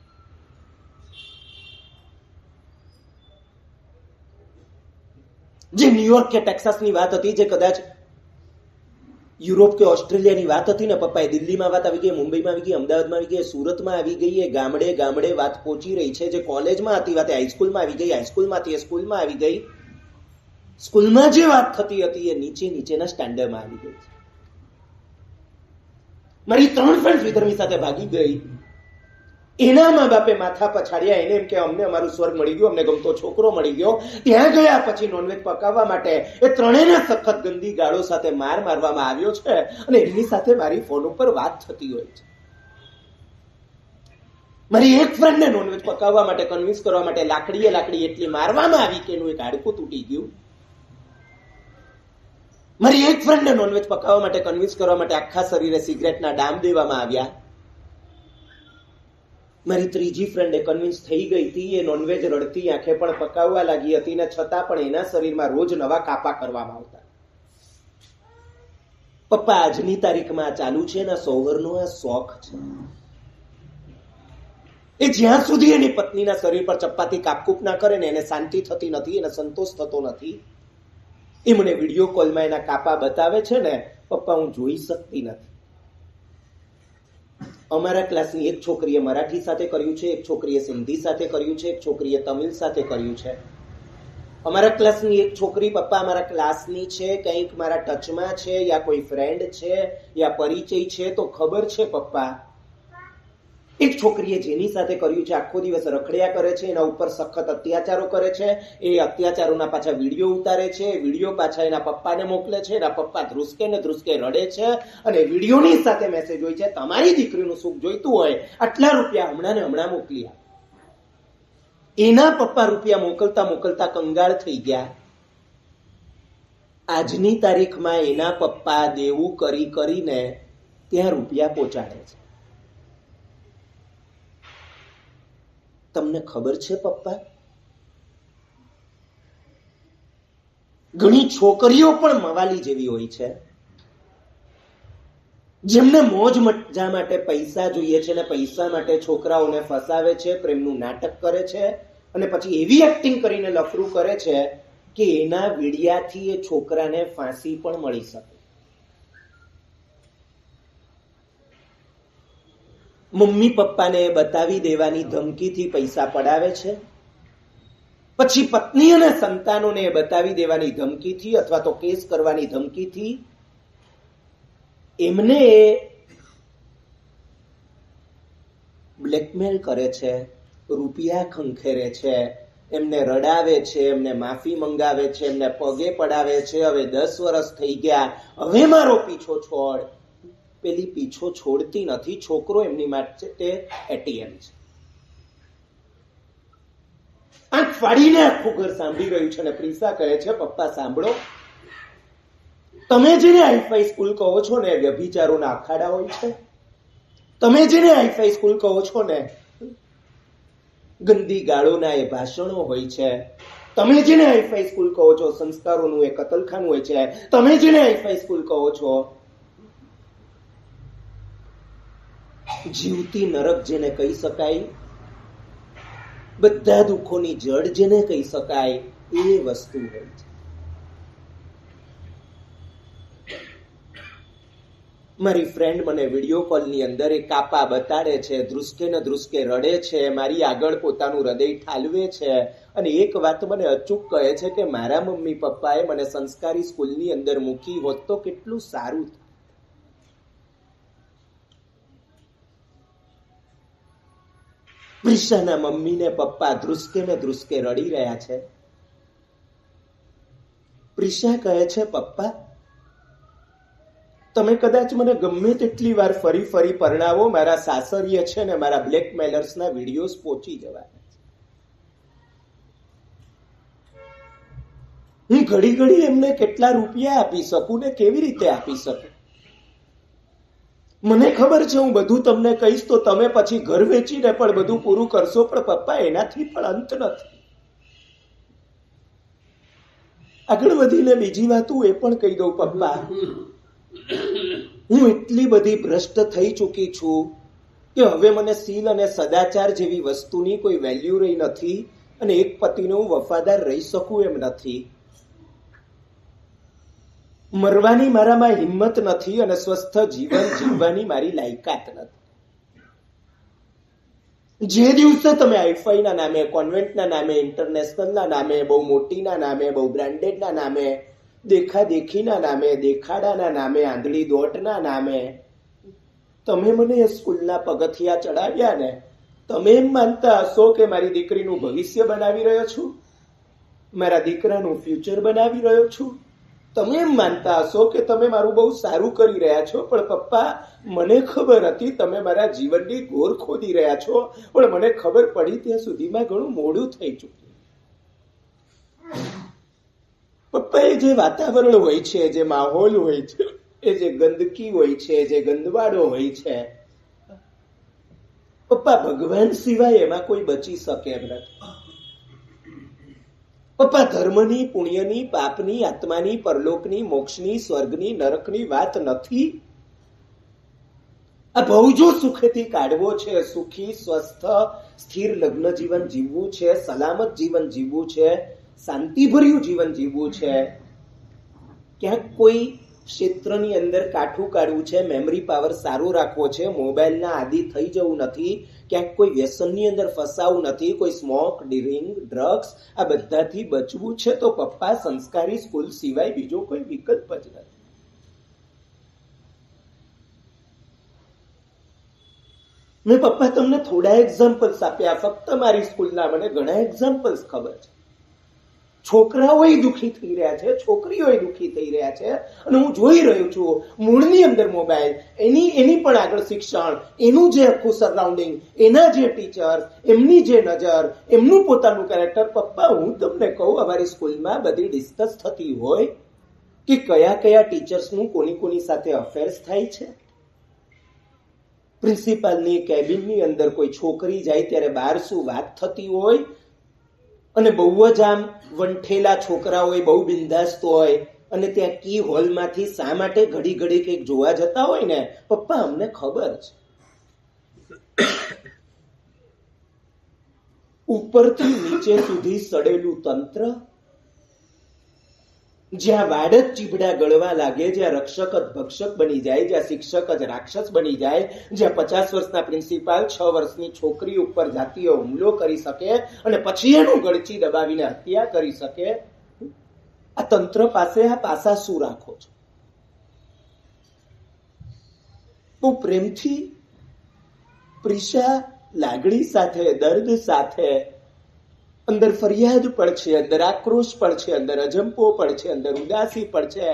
જે ન્યુયોર્ક કે ટેક્સાસની વાત હતી, જે કદાચ યુરોપ કે ઓસ્ટ્રેલિયાની વાત હતી ને પપ્પા, એ દિલ્હીમાં વાત આવી ગઈ, મુંબઈમાં આવી ગઈ, અમદાવાદમાં આવી ગઈ, સુરતમાં આવી ગઈ, એ ગામડે ગામડે વાત પહોંચી રહી છે. જે કોલેજમાં હતી વાત હાઈસ્કૂલમાં આવી ગઈ, હાઈસ્કૂલમાંથી સ્કૂલમાં આવી ગઈ, સ્કૂલમાં જે વાત થતી હતી એ નીચેના સ્ટેન્ડર્ડમાં આવી ગઈ. મારી 3 ફ્રેન્ડ વિધર્મી સાથે ભાગી ગઈ. એના મા બાપે માથા પછાડ્યા, એને એમ કે અમને અમારું સ્વર્ગ મળી ગયું, અમને ગમતો છોકરો મળી ગયો. ત્યાં ગયા પછી નોનવેજ પકાવવા માટે એ ત્રણેયને સખત ગંદી ગાળો સાથે મારવામાં આવ્યો છે, અને એમની સાથે મારી ફોન ઉપર વાત થતી હોય છે. મારી એક ફ્રેન્ડને નોનવેજ પકાવવા માટે કન્વિન્સ કરવા માટે લાકડી એટલી મારવામાં આવી કે એનું એક હાડકું તૂટી ગયું. મારી એક ફ્રેન્ડને નોનવેજ પકાવવા માટે કન્વિન્સ કરવા માટે આખા શરીરે સિગરેટના ડામ દેવામાં આવ્યા. મારી ત્રીજી ફ્રેન્ડ કન્વિન્સ થઈ ગઈ હતી, એ નોનવેજ રડતી આંખે પણ પકાવવા લાગી હતી, ને છતાં પણ એના શરીરમાં રોજ નવા કાપા કરવામાં આવતા. પપ્પા આજની તારીખમાં ચાલુ છે ને સોવરનો આ શોખ છે. એ જ્યાં સુધી એની પત્નીના શરીર પર ચપ્પાથી કાપકૂપ ના કરે ને એને શાંતિ થતી નથી, એને સંતોષ થતો નથી. એ મને વિડીયો કોલમાં એના કાપા બતાવે છે ને પપ્પા, હું જોઈ શકતી નથી. અમારા ક્લાસની એક છોકરીએ મરાઠી સાથે કર્યું છે, એક છોકરીએ સિંધી સાથે કર્યું છે, એક છોકરીએ તમિલ સાથે કર્યું છે. અમારા ક્લાસની એક છોકરી પપ્પા અમારા ક્લાસની છે, કંઈક મારા ટચમાં છે, યા કોઈ ફ્રેન્ડ છે, યા પરિચય છે તો ખબર છે પપ્પા. એક છોકરીએ જેની સાથે કર્યું છે આખો દિવસ રખડ્યા કરે છે, એના ઉપર સખત અત્યાચારો કરે છે, એ અત્યાચારોના પાછા વિડીયો ઉતારે છે, વિડીયો પાછા એના પપ્પાને મોકલે છે, એના પપ્પા ધ્રુસકે ને ધ્રુસકે રડે છે, અને વિડીયોની સાથે મેસેજ હોય છે તમારી દીકરીનું સુખ જોઈતું હોય આટલા રૂપિયા હમણાં ને હમણાં મોકલી આપ. એના પપ્પા રૂપિયા મોકલતા મોકલતા કંગાળ થઈ ગયા. આજની તારીખમાં એના પપ્પા દેવું કરી કરીને ત્યાં રૂપિયા પહોંચાડે છે. તમને ખબર છે પપ્પા, ઘણી છોકરીઓ પણ મવાલી જેવી હોય છે, જેમને મોજ મજા માટે પૈસા જોઈએ છે અને પૈસા માટે છોકરાઓને ફસાવે છે, પ્રેમનું નાટક કરે છે અને પછી એવી એક્ટિંગ કરીને લફરું કરે છે કે એના વીડિયાથી એ છોકરાને ફાંસી પણ મળી શકે. મમ્મી પપ્પાને બતાવી દેવાની ધમકીથી પૈસા પડાવે છે, પછી પત્ની અને સંતાનોને બતાવી દેવાની ધમકીથી અથવા તો કેસ કરવાની ધમકીથી એમને બ્લેકમેલ કરે છે, રૂપિયા ખંખેરે છે, એમને રડાવે છે, એમને માફી મંગાવે છે, એમને પગે પડાવે છે. હવે 10 વર્ષ થઈ ગયા, હવે મારો પીછો છોડ. પેલી પીછો છોડતી નથી. છોકરો એમની માટે એટીએમ છે. આંખ ફાડીને આખું ઘર સાંભળી રહ્યું છે અને પ્રિસા કહે છે, પપ્પા સાંભળો, તમે જેને હાઈફાઈ સ્કૂલ કહો છો ને વ્યભિચારોના અખાડા હોય છે, તમે જેને હાઈફાઈ સ્કૂલ કહો છો ને ગંદી ગાળોના એ ભાષણો હોય છે, તમે જેને હાઈફાઈ સ્કૂલ કહો છો સંસ્કારોનું એ કતલખાનું હોય છે, તમે જેને હાઈફાઈ સ્કૂલ કહો છો જીવતી નરક જેને કહી શકાય, બધા દુઃખોની જડ જેને કહી શકાય, એ વસ્તુ હોય છે. મારી ફ્રેન્ડ મને વિડીયો કોલની અંદર એ કાપા બતાડે છે, ધ્રુસકે ને ધ્રુસકે રડે છે, મારી આગળ પોતાનું હૃદય ઠાલવે છે અને એક વાત મને અચૂક કહે છે કે મારા મમ્મી પપ્પાએ મને સંસ્કારી સ્કૂલની અંદર મૂકી હોત તો કેટલું સારું થાય. પ્રિશાના મમ્મી ને પપ્પા ધ્રુસકે ને ધ્રુસકે રડી રહ્યા છે. પ્રિશા કહે છે, પપ્પા તમે કદાચ મને ગમે તેટલી વાર ફરી ફરી પરણાવો, મારા સાસરીએ છે ને મારા બ્લેકમેલર્સના વિડીયોઝ પહોંચી જવાના છે. હું ઘડી ઘડી એમને કેટલા રૂપિયા આપી શકું ને કેવી રીતે આપી શકું? મને ખબર છે હું બધું તમને કહીશ તો તમે પછી ઘર વેચીને પણ બધું પૂરું કરશો, પણ પપ્પા એનાથી પણ અંત નથી. આગળ વધીને બીજી વાત હું એ પણ કહી દઉં પપ્પા, હું એટલી બધી ભ્રષ્ટ થઈ ચૂકી છું કે હવે મને શીલ અને સદાચાર જેવી વસ્તુની કોઈ વેલ્યુ રહી નથી અને એક પતિનો હું વફાદાર રહી શકું એમ નથી. મરવાની મારામાં હિંમત નથી અને સ્વસ્થ જીવન જીવવાની મારી લાયકાત નથી. જે દિવસે તમે હાઈફાઈના નામે, કોન્વેન્ટના નામે, ઇન્ટરનેશનલના નામે, બહુ મોટીના નામે, બહુ બ્રાન્ડેડના નામે, દેખાદેખીના નામે, દેખાડાના નામે, આંધળી દોટના નામે તમે મને એ સ્કૂલના પગથિયા ચડાવ્યા ને, તમે એમ માનતા હશો કે મારી દીકરીનું ભવિષ્ય બનાવી રહ્યો છું, મારા દીકરાનું ફ્યુચર બનાવી રહ્યો છું, તમે એમ માનતા હશો કે તમે મારું બહુ સારું કરી રહ્યા છો, પણ પપ્પા મને ખબર હતી તમે મારા જીવનની ગોર ખોદી રહ્યા છો, પણ મને ખબર પડી ત્યાં સુધીમાં ઘણું મોડું થઈ ચૂક્યું. પપ્પા એ જે વાતાવરણ હોય છે, જે માહોલ હોય છે, એ જે ગંદકી હોય છે, જે ગંદવાડો હોય છે, પપ્પા ભગવાન સિવાય એમાં કોઈ બચી શકે એમ નથી. પપ્પા ધર્મની, પુણ્યની, પાપની, આત્માની, પરલોકની, મોક્ષની, સ્વર્ગની, નરકની વાત નથી. આ ભવ જો સુખેથી કાઢવો છે, સુખી, સ્વસ્થ, સ્થિર લગ્ન જીવન જીવવું છે, સલામત જીવન જીવવું છે, શાંતિભર્યું જીવન જીવવું છે, ક્યાંક કોઈ ક્ષેત્રની અંદર કાઠું કાઢવું છે, મેમરી પાવર સારો રાખવો છે, મોબાઈલના આદિ થઈ જવું નથી, ક્યાંક કોઈ વ્યસનની અંદર ફસાવું નથી, કોઈ સ્મોક, ડ્રિંક, ડ્રગ્સ આ બધાથી બચવું છે, તો પપ્પા સંસ્કારી સ્કૂલ સિવાય બીજો કોઈ વિકલ્પ જ નથી. મેં પપ્પા તમને થોડા એક્ઝામ્પલ્સ આપ્યા, ફક્ત મારી સ્કૂલના, મને ઘણા એક્ઝામ્પલ્સ ખબર છે. છોકરાઓય દુઃખી થઈ રહ્યા છે, છોકરીઓય દુઃખી થઈ રહ્યા છે અને હું જોઈ રહ્યો છું મૂળની અંદર મોબાઈલ, એની પણ આગળ શિક્ષણ, એનું જે આખું સરાઉન્ડિંગ, એના જે ટીચર, એમની જે નજર, એમનું પોતાનું કેરેક્ટર. પપ્પા હું તમને કહું, અમારી સ્કૂલમાં બધી ડિસ્કસ થતી હોય કે કયા કયા ટીચર્સનું કોની કોની સાથે અફેર્સ થાય છે. પ્રિન્સિપાલની કેબિનની અંદર કોઈ છોકરી જાય ત્યારે બહાર શું વાત થતી હોય, અને બહુ જ આમ વંઠેલા છોકરા હોય, બહુ બિંદાસ્ત હોય, અને ત્યાં કી હોલમાંથી શા માટે ઘડી ઘડી કંઈક જોવા જતા હોય ને, પપ્પા અમને ખબર છે. ઉપરથી નીચે સુધી સડેલું તંત્ર, જ્યાં વાડ જ ચીબડા ગળવા લાગે, જ્યાં રક્ષક જ ભક્ષક બની જાય, જ્યાં શિક્ષક જ રાક્ષસ બની જાય, જ્યાં 50 વર્ષના પ્રિન્સિપાલ 6 વર્ષની છોકરી ઉપર જાતીય હુમલો કરી શકે અને પછી એનું ગળચી દબાવીને હત્યા કરી શકે. આ તંત્ર પાસે આ પાસા શું રાખો છો? બહુ પ્રેમથી પ્રિશા લાગણી સાથે, દર્દ સાથે, અંદર ફરિયાદ પણ છે, અંદર આક્રોશ પણ છે, અંદર અજંપો પણ છે, અંદર ઉદાસી પણ છે.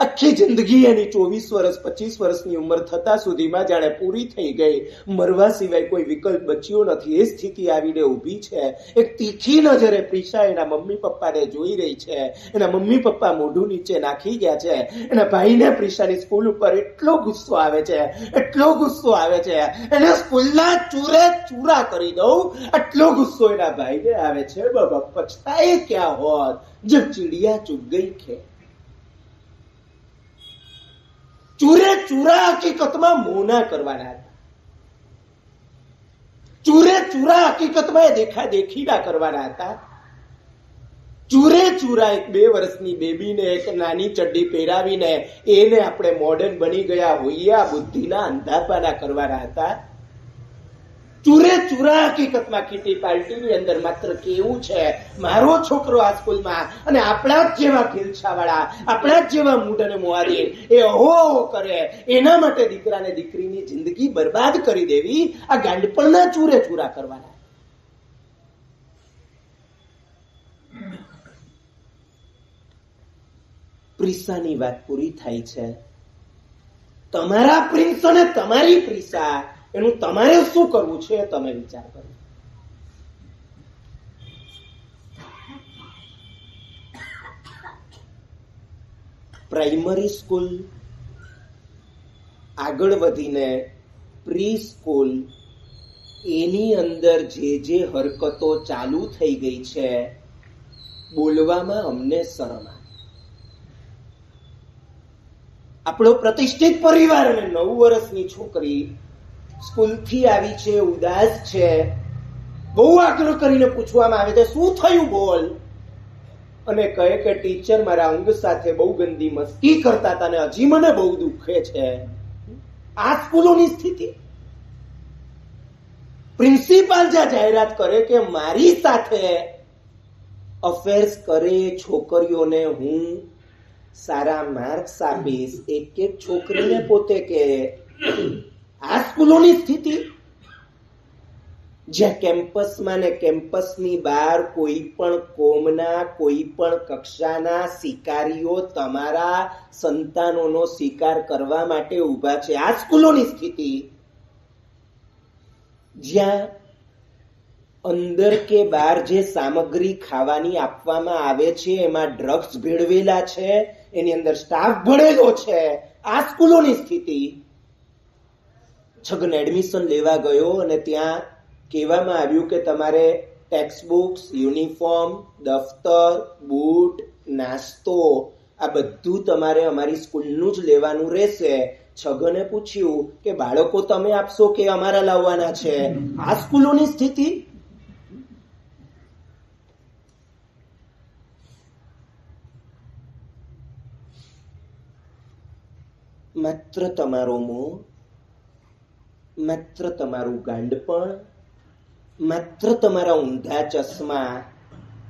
આખી જિંદગી એની 24 વર્ષ 25 વર્ષની ઉંમર થતા સુધીમાં જાણે પૂરી થઈ ગઈ, મરવા સિવાય કોઈ વિકલ્પ બચ્યો નથી, એ સ્થિતિ આવીને ઊભી છે. એક તીખી નજરે પ્રિશા એના મમ્મી પપ્પાને જોઈ રહી છે. એના મમ્મી પપ્પા મોઢું નીચે નાખી ગયા છે. એના ભાઈને પ્રિશાની સ્કૂલ ઉપર એટલો ગુસ્સો આવે છે, એટલો ગુસ્સો આવે છે, એને સ્કૂલના ચૂરે ચૂરા કરી દઉં, એટલો ગુસ્સો એના ભાઈને આવે છે. બાબા પછતાએ ક્યાં હોત જબ ચીડિયા ચુગ ગઈ ખે. ચૂરે ચૂરા હકીકતમાં મોના કરવાના હતા. ચૂરે ચૂરા હકીકતમાં એ દેખા દેખીના કરવાના હતા. ચૂરે ચૂરા એક 2 વર્ષની બેબીને એક નાની ચડ્ડી પહેરાવીને એને આપણે મોડર્ન બની ગયા હોઈએ આ બુદ્ધિના અંધાપાના કરવાના હતા. ચૂરે ચૂરા હકીકતમાં કીટી પાર્ટીની અંદર માત્ર કેવું છે, મારો છોકરો આ સ્કૂલમાં, અને આપણા જ જેવા ખીલછાવાળા, આપણા જ જેવા મૂડ અને મુહાદીર એ અહો કરે, એના માટે દીકરાને દીકરીની જિંદગી બરબાદ કરી દેવી, આ ગાંડપણના ચૂરે ચૂરા કરવાના. પ્રિસાની વાત પૂરી થાય છે. તમારા પ્રિન્સ અને તમારી પ્રિસા, એનું તમારે શું કરવું છે તમે વિચાર કરો. પ્રાઇમરી સ્કૂલ આગળ વધીને પ્રી સ્કૂલ, એની અંદર જે હરકતો ચાલુ થઈ ગઈ છે, બોલવામાં અમને શરમ આવે. આપણો પ્રતિષ્ઠિત પરિવાર અને 9 વર્ષની છોકરી સ્કૂલથી આવી છે, ઉદાસ છે, બહુ આગ્રહ કરીને પૂછવામાં આવે છે શું થયું બોલ, અને કહે કે ટીચર મારા અંગ સાથે બહુ ગંદી મસ્તી કરતા હતા ને હજી મને બહુ દુખે છે. આ સ્કૂલોની સ્થિતિ. પ્રિન્સિપાલ જ્યાં જાહેરાત કરે કે મારી સાથે અફેર્સ કરે છોકરીઓને હું સારા માર્ક્સ આપીશ, એક એક છોકરીને પોતે કે આ સ્કૂલોની સ્થિતિ. જ્યાં કેમ્પસમાં ને કેમ્પસની બહાર કોઈ પણ કોમના, કોઈ પણ કક્ષાના શિકારીઓ તમારા સંતાનોનો શિકાર કરવા માટે ઊભા છે. આ સ્કૂલોની સ્થિતિ. જ્યાં અંદર કે બહાર જે સામગ્રી ખાવાની આપવામાં આવે છે એમાં ડ્રગ્સ ભેળવેલા છે, એની અંદર સ્ટાફ ભળેલો છે. આ સ્કૂલોની સ્થિતિ. છગન એડમિશન લેવા ગયો અને ત્યાં કહેવામાં આવ્યું કે તમારે ટેક્સ્ટ બુક્સ, યુનિફોર્મ, દફતર, બૂટ, નાસ્તો આ બધું તમારે અમારી સ્કૂલનું જ લેવાનું રહેશે. છગને પૂછ્યું કે બાળકો તમે આપશો કે અમારા લાવવાના છે? આ સ્કૂલોની સ્થિતિ. માત્ર તમારો મોહ, માત્ર તમારું ગાંડપણ, માત્ર તમારા ઊંધા ચશ્મા,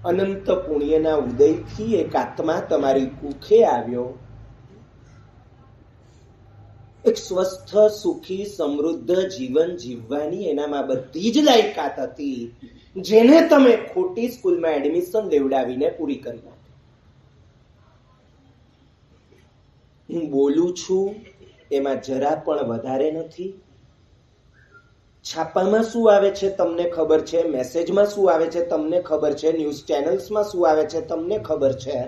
અનંત પુણ્યના ઉદયથી એક આત્મા તમારી કુખે આવ્યો. એક સ્વસ્થ, સુખી, સમૃદ્ધ જીવન જીવવાની એનામાં બધી જ લાયકાત હતી, જેને તમે ખોટી સ્કૂલમાં એડમિશન લેવડાવીને પૂરી કરી નાખી. હું બોલું છું એમાં જરા પણ વધારે નથી. છાપામાં શું આવે છે તમને ખબર છે, મેસેજમાં શું આવે છે તમને ખબર છે, ન્યૂઝ ચેનલ્સમાં શું આવે છે તમને ખબર છે.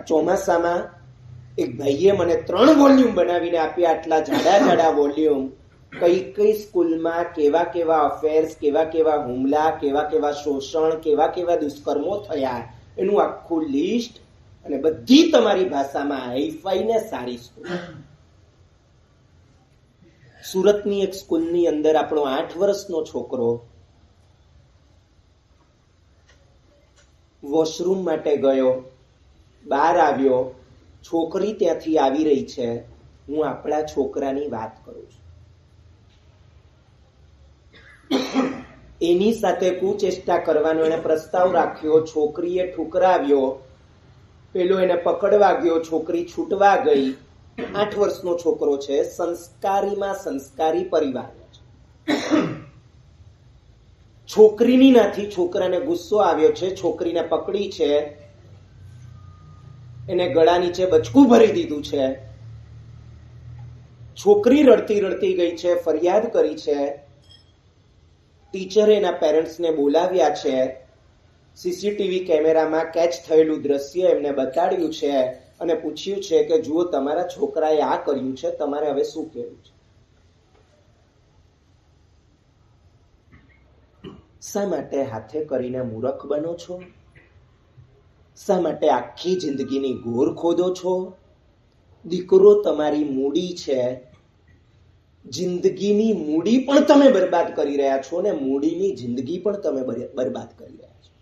ચોમાસામાં એક ભાઈએ મને 3 વોલ્યુમ બનાવીને આપ્યા, આટલા જાડા વોલ્યુમ. કઈ સ્કૂલમાં કેવા કેવા અફેર્સ, કેવા કેવા હુમલા, કેવા કેવા શોષણ, કેવા કેવા દુષ્કર્મો થયા, એનું આખું લિસ્ટ, અને બધી તમારી ભાષામાં, હાઈફાઈ ને સારી સ્કૂલ. સુરતની એક સ્કૂલની અંદર આપણો 8 વર્ષનો છોકરો વોશરૂમ માટે ગયો, બહાર આવ્યો, છોકરી ત્યાંથી આવી રહી છે. હું આપણા છોકરાની વાત કરું છું. એની સાથે કુચેષ્ટા કરવાનો એને પ્રસ્તાવ રાખ્યો, છોકરીએ ઠુકરાવ્યો, પેલો એને પકડવા ગયો, છોકરી છૂટવા ગઈ. 8 વર્ષનો છોકરો છે, સંસ્કારીમાં સંસ્કારી પરિવારનો છે. છોકરીની નાથી છોકરાને ગુસ્સો આવ્યો છે, છોકરીને પકડી છે, એને ગળા નીચે બચકું ભરી દીધું છે. છોકરી રડતી ગઈ છે, ફરિયાદ કરી છે. ટીચરે એના પેરેન્ટ્સને બોલાવ્યા છે. સીસીટીવી કેમેરામાં કેચ થયેલું દ્રશ્ય એમને બતાડ્યું છે અને પૂછ્યું છે કે જુઓ, તમારા છોકરાએ આ કર્યું છે, તમારે હવે શું કહેવું છે? શા માટે હાથે કરીને મૂરખ બનો છો? શા માટે આખી જિંદગીની ગોર ખોદો છો? દીકરો તમારી મૂડી છે. જિંદગીની મૂડી પણ તમે બરબાદ કરી રહ્યા છો ને મૂડીની જિંદગી પણ તમે બરબાદ કરી રહ્યા છો.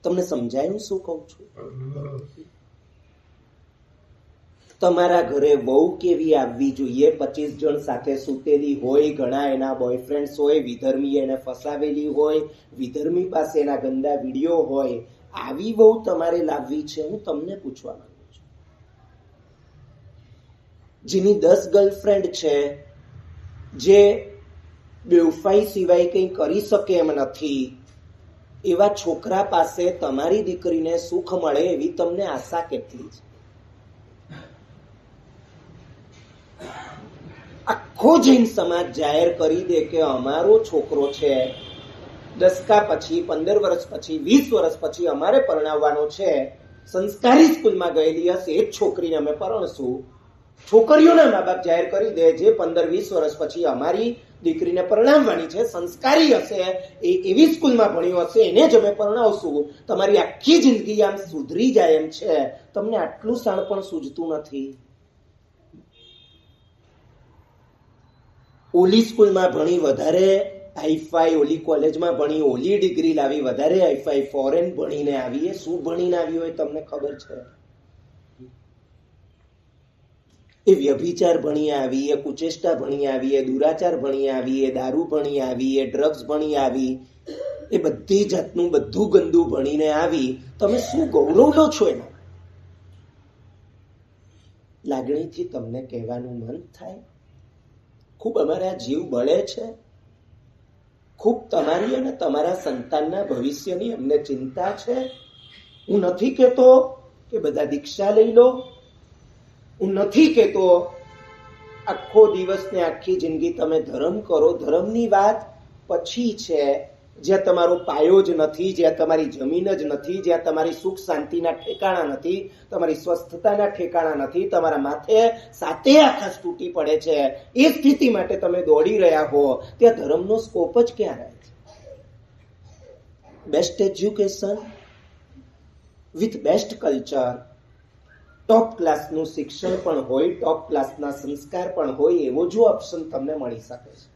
તમને સમજાયું શું કહું છું? તમારા ઘરે વહુ કેવી આવવી જોઈએ? 25 જણ સાથે સૂતેલી હોય, ઘણા એના બોયફ્રેન્ડ્સ હોય, વિધર્મી એને ફસાવેલી હોય, વિધર્મી પાસે એના ગંદા વિડીયો હોય. આવી વહુ તમારે લાવવી છે? હું તમને પૂછવા માંગુ છું. જેની 10 ગર્લફ્રેન્ડ છે, જે બેવફાઈ સિવાય કંઈ કરી શકે એમ નથી, એવા છોકરા પાસે તમારી દીકરીને સુખ મળે એવી તમને આશા કેટલી છે? આખો જૈન સમાજ જાહેર કરી દે કે અમારો છોકરો છે, 10 પછી, 15 વર્ષ પછી, 20 વર્ષ પછી અમારે પરણાવવાનો છે, સંસ્કારી સ્કૂલમાં ગયેલી હશે એ જ છોકરીને અમે પરણશું. છોકરીઓના મા બાપ જાહેર કરી દે જે 15-20 વર્ષ પછી અમારી દીકરીને પરણાવવાની છે, સંસ્કારી હશે, એ એવી સ્કૂલમાં ભણ્યો હશે, એને જ અમે પરણાવશું. તમારી આખી જિંદગી આમ સુધરી જાય એમ છે. તમને આટલું શાણપણ સૂઝતું નથી. ઓલી સ્કૂલમાં ભણી વધારે હાઈફાઈ, ઓલી કોલેજમાં ભણી ઓલી ડિગ્રી લાવી વધારે હાઈફાઈ, ફોરેન ભણીને આવી. એ શું ભણીને આવી હોય તમને ખબર છે? એ વ્યભિચાર ભણી આવી, એ કુચેષ્ટા ભણી આવી, એ દુરાચાર ભણી આવી, એ દારૂ ભણી આવી, એ ડ્રગ્સ ભણી આવી, એ બધી જાતનું બધું ગંદુ ભણીને આવી. તમે શું ગૌરવ લો છો એના? લાગણીથી તમને કહેવાનું મન થાય, ખૂબ અમારા જીવ બળે છે, ખૂબ તમારી અને તમારા સંતાનના ભવિષ્યની અમને ચિંતા છે. હું નથી કહેતો કે બધા દીક્ષા લઈ લો, હું નથી કહેતો આખો દિવસ ને આખી જિંદગી તમે ધર્મ કરો. ધર્મની વાત પછી છે, જ્યાં તમારો પાયો જ નથી, જ્યાં તમારી જમીન જ નથી, જ્યાં તમારી સુખ શાંતિના ઠેકાણા નથી, તમારી સ્વસ્થતાના ઠેકાણા નથી, તમારા માથે 7 આકાશ તૂટી પડે છે, એ સ્થિતિ માટે તમે દોડી રહ્યા હો, ત્યાં ધર્મનો સ્કોપ જ ક્યાં રહે છે? Best education with best culture, top ક્લાસનું શિક્ષણ પણ હોય, ટોપ ક્લાસના સંસ્કાર પણ હોય, એવો જો ઓપ્શન તમને મળી શકે છે.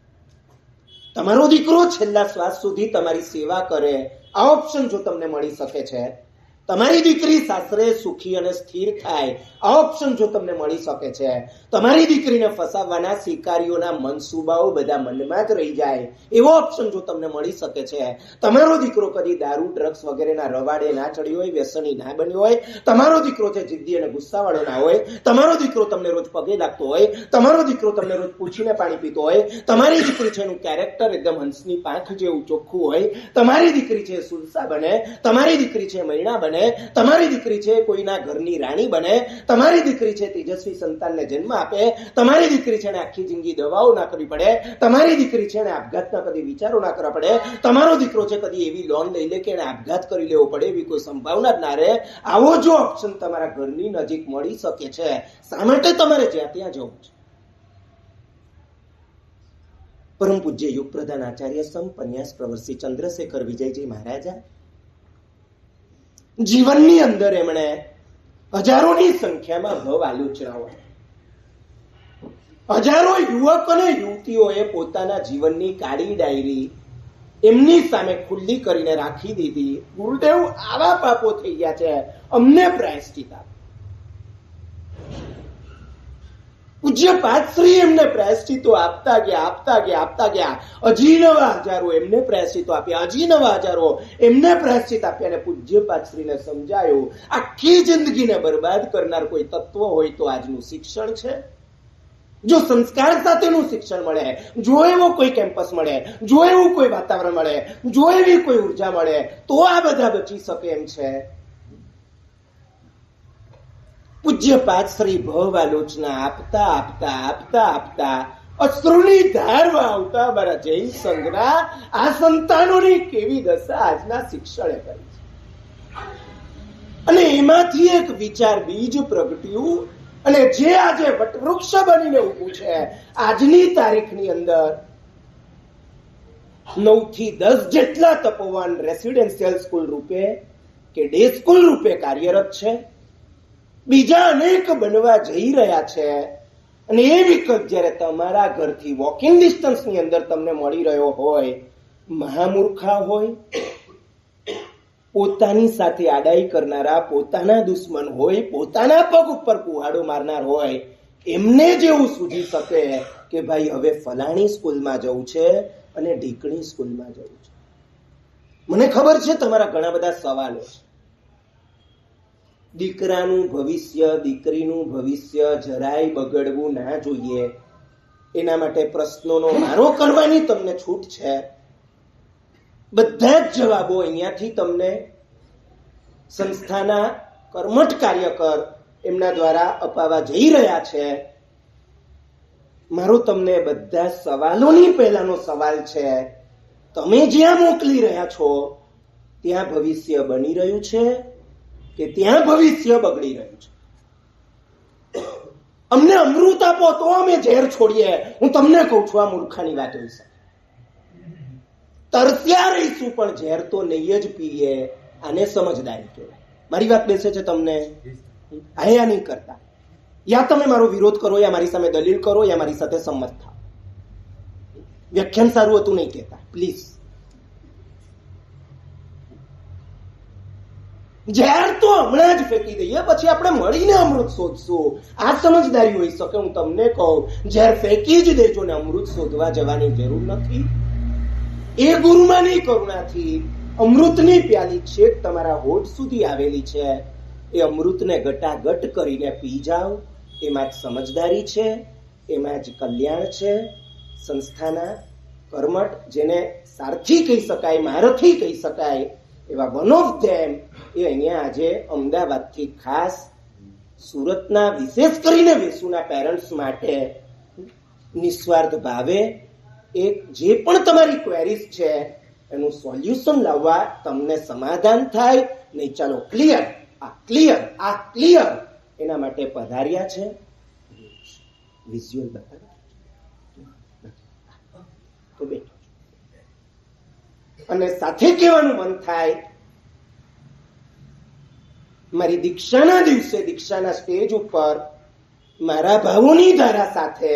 તમારો દીકરો છેલ્લા શ્વાસ સુધી તમારી સેવા કરે, આ ઓપ્શન જો તમને મળી શકે છે. તમારી દીકરી સાસરે સુખી અને સ્થિર થાય, આ ઓપ્શન જો તમને મળી શકે છે. તમારી દીકરીને ફસાવવાના શિકારીઓના મનસુબાઓ બધા મનમાં જ રહી જાય, એવો ઓપ્શન જો તમને મળી શકે છે. તમારો દીકરો કદી દારૂ, ડ્રગ્સ વગેરેના રવાડે ના ચડ્યો હોય, વ્યસની ના બન્યો હોય, તમારો દીકરો છે જિદ્દી અને ગુસ્સાવાળો ના હોય, તમારો દીકરો તમને રોજ પગે લાગતો હોય, તમારો દીકરો તમને રોજ પૂછીને પાણી પીતો હોય, તમારી દીકરી છે એનું કેરેક્ટર એકદમ હંસની પાંખ જેવું ચોખ્ખું હોય, તમારી દીકરી છે સુલસા બને, તમારી દીકરી છે મૈણા બને, બને, તમારી દીકરી છે કોઈના ઘરની રાણી બને, તમારી દીકરી છે તેજસ્વી સંતાનને જન્મ આપે, તમારી દીકરી છે ને આખી જિંદગી દવાઓ ના કરવી પડે, તમારી દીકરી છે ને આપઘાતના કદી વિચારો ના કરવા પડે, તમારો દીકરો છે કદી એવી લોન લઈ લે કે એને આપઘાત કરી લેવો પડે એવી કોઈ સંભાવના જ ના રહે. આવો જો ઓપ્શન તમારા ઘરની નજીક મળી શકે છે, શા માટે તમારે જ્યાં ત્યાં જવું છે? પરમ પૂજ્ય યુગ પ્રધાન આચાર્ય સંત પન્યાસ પ્રવર્ષી ચંદ્રશેખર વિજયજી મહારાજા જીવનની અંદર એમણે હજારોની સંખ્યામાં ભવ આલોચનાઓ, હજારો યુવક અને યુવતીઓએ પોતાના જીવનની કાળી ડાયરી એમની સામે ખુલ્લી કરીને રાખી દીધી. ગુરુદેવ આવા પાપો થઈ ગયા છે, અમને પ્રાયશ્ચિત આપો. પૂજ્ય પાદશ્રી એમને પ્રાયશ્ચિતો આપતા ગયા. હજી નવા હજારો એમને પ્રાયશ્ચિતો આપ્યા, હજી નવા હજારો એમને પ્રાયશ્ચિત આપ્યા. અને પૂજ્ય પાદશ્રીને સમજાયું આખી જિંદગીને બરબાદ કરનાર કોઈ તત્વ હોય તો આજનું શિક્ષણ છે. જો સંસ્કાર સાથેનું શિક્ષણ મળે, જો એવો કોઈ કેમ્પસ મળે, જો એવું કોઈ વાતાવરણ મળે, જો એવી કોઈ ઉર્જા મળે તો આ બધા બચી શકે એમ છે. પૂજ્ય પાદશ્રી ભવ આલોચના આપતા અશ્રુની ધારવા આવતા મારા જૈન સંઘના આ સંતાનોની કેવી દશા આજના શિક્ષણે કરી છે. અને એમાંથી એક વિચાર બીજ પ્રગટ્યું અને જે આજે વટવૃક્ષ બનીને ઉભું છે. આજની તારીખની અંદર 9 થી 10 જેટલા તપોવન રેસિડેન્શિયલ સ્કૂલ રૂપે કે ડે સ્કૂલ રૂપે કાર્યરત છે. બીજા અનેક બનવા જઈ રહ્યા છે. અને એ વિકલ્પ જ્યારે તમારા ઘરથી વોકિંગ ડિસ્ટન્સની અંદર તમને મળી રહ્યો હોય, મહામૂર્ખા હોય, પોતાની સાથે આડાઈ કરનારા પોતાના દુશ્મન હોય, પોતાના પગ ઉપર કુહાડો મારનાર હોય, એમને જેવું સૂઝી શકે કે ભાઈ હવે ફલાણી સ્કૂલમાં જવું છે અને ઢીકણી સ્કૂલમાં જવું છે. મને ખબર છે તમારા ઘણા બધા સવાલો છે. દીકરાનું ભવિષ્ય, દીકરીનું ભવિષ્ય જરાય બગડવું ના જોઈએ એના માટે પ્રશ્નોનો મારો કરવાની તમને છૂટ છે. બધા જ જવાબો અહીંયાથી તમને સંસ્થાના કર્મઠ કાર્યકર એમના દ્વારા અપાવા જઈ રહ્યા છે. મારો તમને બધા સવાલોની પહેલાનો સવાલ છે, તમે જ્યાં મોકલી રહ્યા છો ત્યાં ભવિષ્ય બની રહ્યું છે કે ત્યાં ભવિષ્ય બગડી રહ્યું છે? અમને અમૃત આપો તો અમે ઝેર છોડીએ. હું તમને કહું છું આ મૂર્ખાની વાત હોય છે. તરસ્યા રહીશું પણ ઝેર તો નહીં જ પીએ. આને સમજદારી કહેવાય. મારી વાત બેસે છે તમને? આયા નહીં કરતા. યા તમે મારો વિરોધ કરો, યા મારી સામે દલીલ કરો, યા મારી સાથે સંમત થાઓ. વ્યાખ્યાન સારું હતું નહીં કહેતા, પ્લીઝ. ઝેર તો હમણાં જ ફેંકી દઈએ, પછી આપણે મળીને અમૃત શોધશું. આ સમજદારી હોઈ શકે. હું તમને કહું, ઝેર ફેંકી જ દેજો ને અમૃત શોધવા જવાની જરૂર નથી. એ ગુરુમાની કરુણાથી અમૃતની પ્યાલી છેક તમારા હોઠ સુધી આવેલી છે. એ અમૃતને ગટાગટ કરીને પી જાઓ. એમાં જ સમજદારી છે, એમાં જ કલ્યાણ છે. સંસ્થાના કર્મઠ, જેને સારથી કહી શકાય, મારથી કહી શકાય એવા વન ઓફ ધેમ એ અહીંયા આજે અમદાવાદથી ખાસ સુરતના, વિશેષ કરીને વેસુના પેરેન્ટ્સ માટે નિસ્વાર્થ ભાવે એક જે પણ તમારી ક્વેરીઝ છે એનું સોલ્યુશન લાવવા, તમને સમાધાન થાય. નહીં ચાલો ક્લિયર, આ ક્લિયર એના માટે પધાર્યા છે. વિઝ્યુઅલ બતાવો તો બેઠો. અને સાથે કહેવાનું મન થાય, મારી દીક્ષાના દિવસે, દીક્ષાના સ્ટેજ ઉપર મારા ભાવોની ધારા સાથે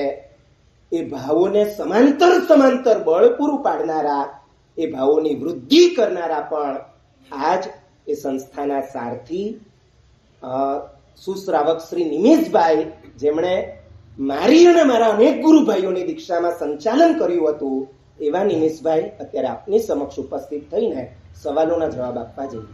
એ ભાવોને સમાંતર બળ પૂરું પાડનારા, એ ભાવોની વૃદ્ધિ કરનારા પણ આજ એ સંસ્થાના સારથી સુશ્રાવક શ્રી નિમેશભાઈ, જેમણે મારી અને મારા અનેક ગુરુભાઈઓની દીક્ષામાં સંચાલન કર્યું હતું, એવા નિમેશભાઈ અત્યારે આપની સમક્ષ ઉપસ્થિત થઈને સવાલોના જવાબ આપવા જઈએ.